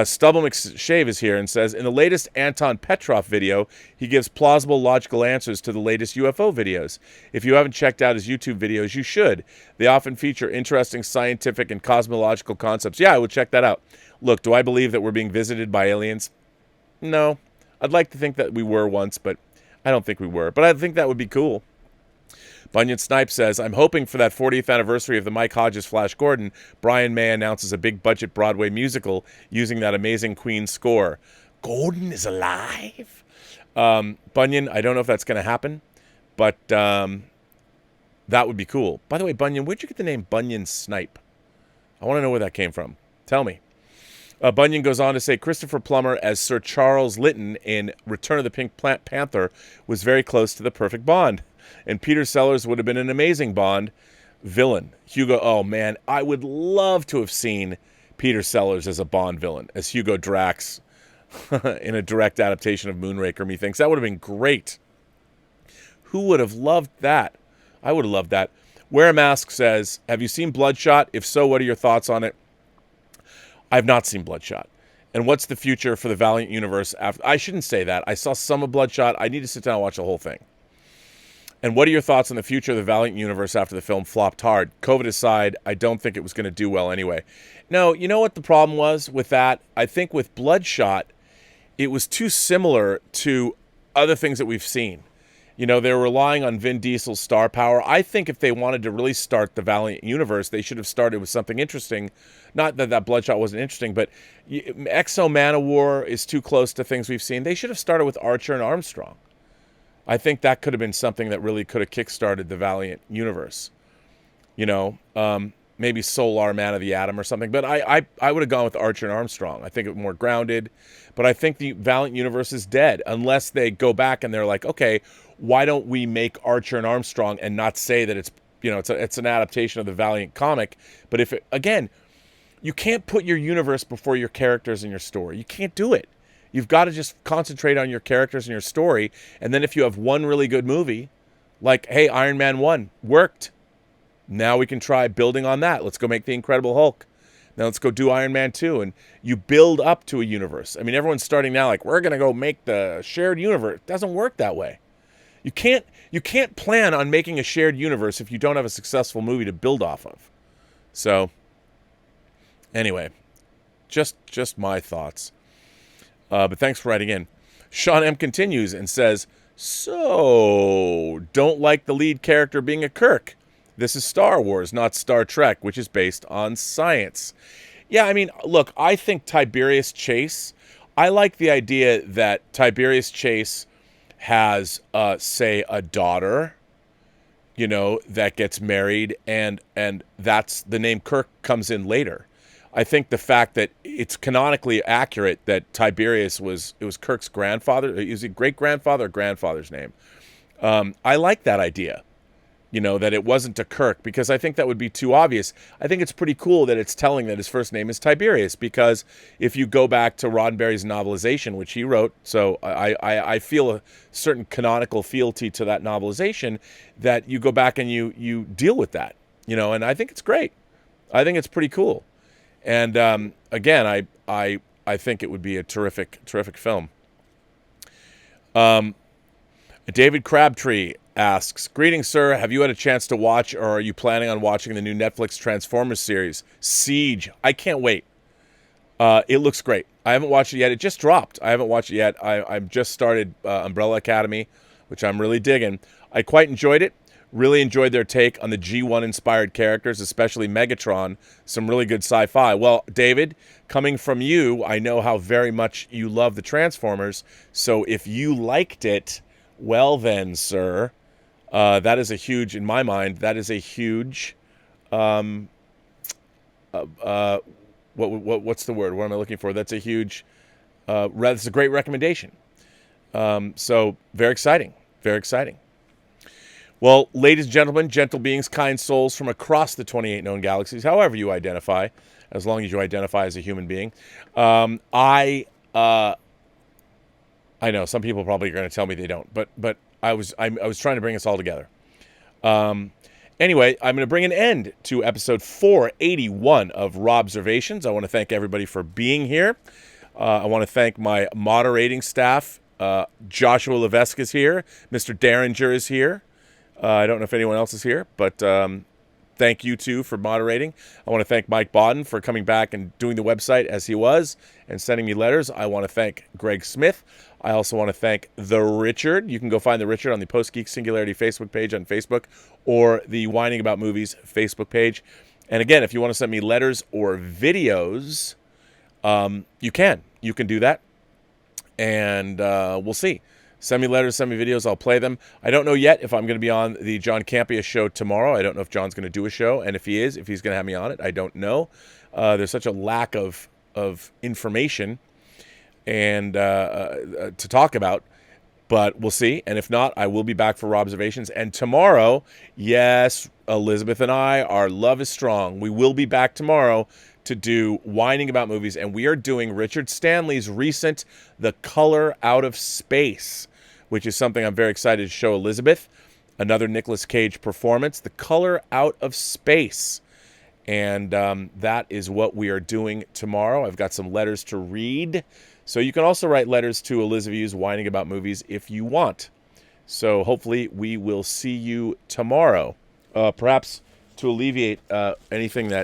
Stubble McShave is here and says, in the latest Anton Petrov video, he gives plausible, logical answers to the latest UFO videos. If you haven't checked out his YouTube videos, you should. They often feature interesting scientific and cosmological concepts. Yeah, I will check that out. Look, do I believe that we're being visited by aliens? No. I'd like to think that we were once, but I don't think we were. But I think that would be cool. Bunyan Snipe says, I'm hoping for that 40th anniversary of the Mike Hodges Flash Gordon, Brian May announces a big-budget Broadway musical using that amazing Queen score. Gordon is alive? Bunyan, I don't know if that's going to happen, but that would be cool. By the way, Bunyan, where'd you get the name Bunyan Snipe? I want to know where that came from. Tell me. Bunyan goes on to say, Christopher Plummer as Sir Charles Lytton in Return of the Pink Panther was very close to the perfect Bond. And Peter Sellers would have been an amazing Bond villain. Hugo, oh man, I would love to have seen Peter Sellers as a Bond villain, as Hugo Drax in a direct adaptation of Moonraker, methinks. That would have been great. Who would have loved that? I would have loved that. Wear a Mask says, have you seen Bloodshot? If so, what are your thoughts on it? I have not seen Bloodshot. And what's the future for the Valiant universe after? I shouldn't say that. I saw some of Bloodshot. I need to sit down and watch the whole thing. And what are your thoughts on the future of the Valiant universe after the film flopped hard? COVID aside, I don't think it was going to do well anyway. No, you know what the problem was with that? I think with Bloodshot, it was too similar to other things that we've seen. You know, they're relying on Vin Diesel's star power. I think if they wanted to really start the Valiant universe, they should have started with something interesting. Not that Bloodshot wasn't interesting, but Exo Manowar is too close to things we've seen. They should have started with Archer and Armstrong. I think that could have been something that really could have kickstarted the Valiant universe. You know, maybe Solar Man of the Atom or something. But I would have gone with Archer and Armstrong. I think it was more grounded. But I think the Valiant universe is dead unless they go back and they're like, okay, why don't we make Archer and Armstrong and not say that it's, you know, it's an adaptation of the Valiant comic. But if it, again, you can't put your universe before your characters and your story. You can't do it. You've got to just concentrate on your characters and your story. And then if you have one really good movie, like, hey, Iron Man 1 worked. Now we can try building on that. Let's go make The Incredible Hulk. Now let's go do Iron Man 2. And you build up to a universe. I mean, everyone's starting now like, we're going to go make the shared universe. It doesn't work that way. You can't plan on making a shared universe if you don't have a successful movie to build off of. So, anyway, just my thoughts. But thanks for writing in. Sean M. continues and says, so, don't like the lead character being a Kirk. This is Star Wars, not Star Trek, which is based on science. Yeah, I mean, look, I think Tiberius Chase, I like the idea that Tiberius Chase has, say, a daughter, you know, that gets married, and that's the name Kirk comes in later. I think the fact that it's canonically accurate that Tiberius was Kirk's grandfather, is it great-grandfather or grandfather's name? I like that idea, you know, that it wasn't to Kirk, because I think that would be too obvious. I think it's pretty cool that it's telling that his first name is Tiberius, because if you go back to Roddenberry's novelization, which he wrote, so I feel a certain canonical fealty to that novelization, that you go back and you deal with that, you know, and I think it's great. I think it's pretty cool. And again, I think it would be a terrific film. David Crabtree asks, greetings, sir. Have you had a chance to watch, or are you planning on watching the new Netflix Transformers series, Siege? I can't wait. It looks great. I haven't watched it yet. It just dropped. I haven't watched it yet. I've just started Umbrella Academy, which I'm really digging. I quite enjoyed it. Really enjoyed their take on the G1-inspired characters, especially Megatron. Some really good sci-fi. Well, David, coming from you, I know how very much you love the Transformers. So if you liked it, well then, sir, that is a huge, in my mind, that is a huge, what's the word? What am I looking for? That's a huge, that's a great recommendation. So very exciting. Very exciting. Well, ladies and gentlemen, gentle beings, kind souls from across the 28 known galaxies, however you identify, as long as you identify as a human being. I know some people probably are going to tell me they don't, but I was trying to bring us all together. Anyway, I'm going to bring an end to episode 481 of Robservations. I want to thank everybody for being here. I want to thank my moderating staff. Joshua Levesque is here. Mr. Derringer is here. I don't know if anyone else is here, but thank you, too, for moderating. I want to thank Mike Bodden for coming back and doing the website as he was and sending me letters. I want to thank Greg Smith. I also want to thank The Richard. You can go find The Richard on the Post-Geek Singularity Facebook page on Facebook or the Whining About Movies Facebook page. And again, if you want to send me letters or videos, you can. You can do that. And we'll see. Send me letters, send me videos, I'll play them. I don't know yet if I'm going to be on the John Campea show tomorrow. I don't know if John's going to do a show, and if he is, if he's going to have me on it, I don't know. There's such a lack of information and to talk about, but we'll see. And if not, I will be back for Robservations. And tomorrow, yes, Elizabeth and I, our love is strong. We will be back tomorrow to do Whining About Movies, and we are doing Richard Stanley's recent The Color Out of Space, which is something I'm very excited to show Elizabeth. Another Nicolas Cage performance, The Color Out of Space. And that is what we are doing tomorrow. I've got some letters to read. So you can also write letters to Elizabeth's Whining About Movies if you want. So hopefully we will see you tomorrow. Perhaps to alleviate anything I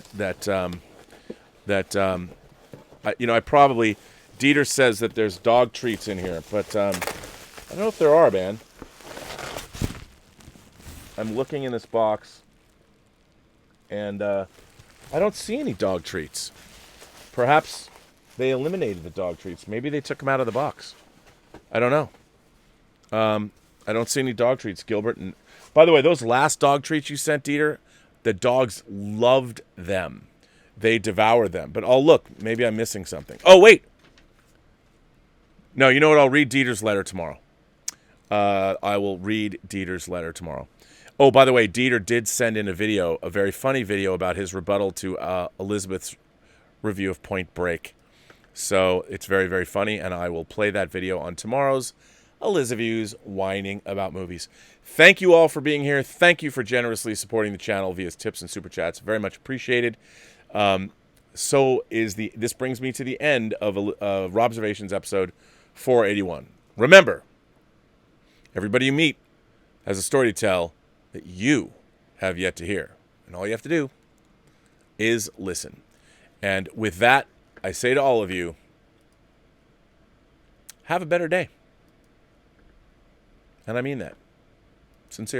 probably, Dieter says that there's dog treats in here, but I don't know if there are, man. I'm looking in this box, and I don't see any dog treats. Perhaps they eliminated the dog treats. Maybe they took them out of the box. I don't know. I don't see any dog treats, Gilbert. And by the way, those last dog treats you sent, Dieter, the dogs loved them. They devour them. But oh, look, maybe I'm missing something. Oh, wait. No, you know what? I'll read Dieter's letter tomorrow. I will read Dieter's letter tomorrow. Oh, by the way, Dieter did send in a video, a very funny video about his rebuttal to Elizabeth's review of Point Break. So it's very, very funny, and I will play that video on tomorrow's Elizabeth's Whining About Movies. Thank you all for being here. Thank you for generously supporting the channel via tips and super chats. Very much appreciated. This brings me to the end of Robservations episode 481. Remember, everybody you meet has a story to tell that you have yet to hear. And all you have to do is listen. And with that, I say to all of you, have a better day. And I mean that sincerely.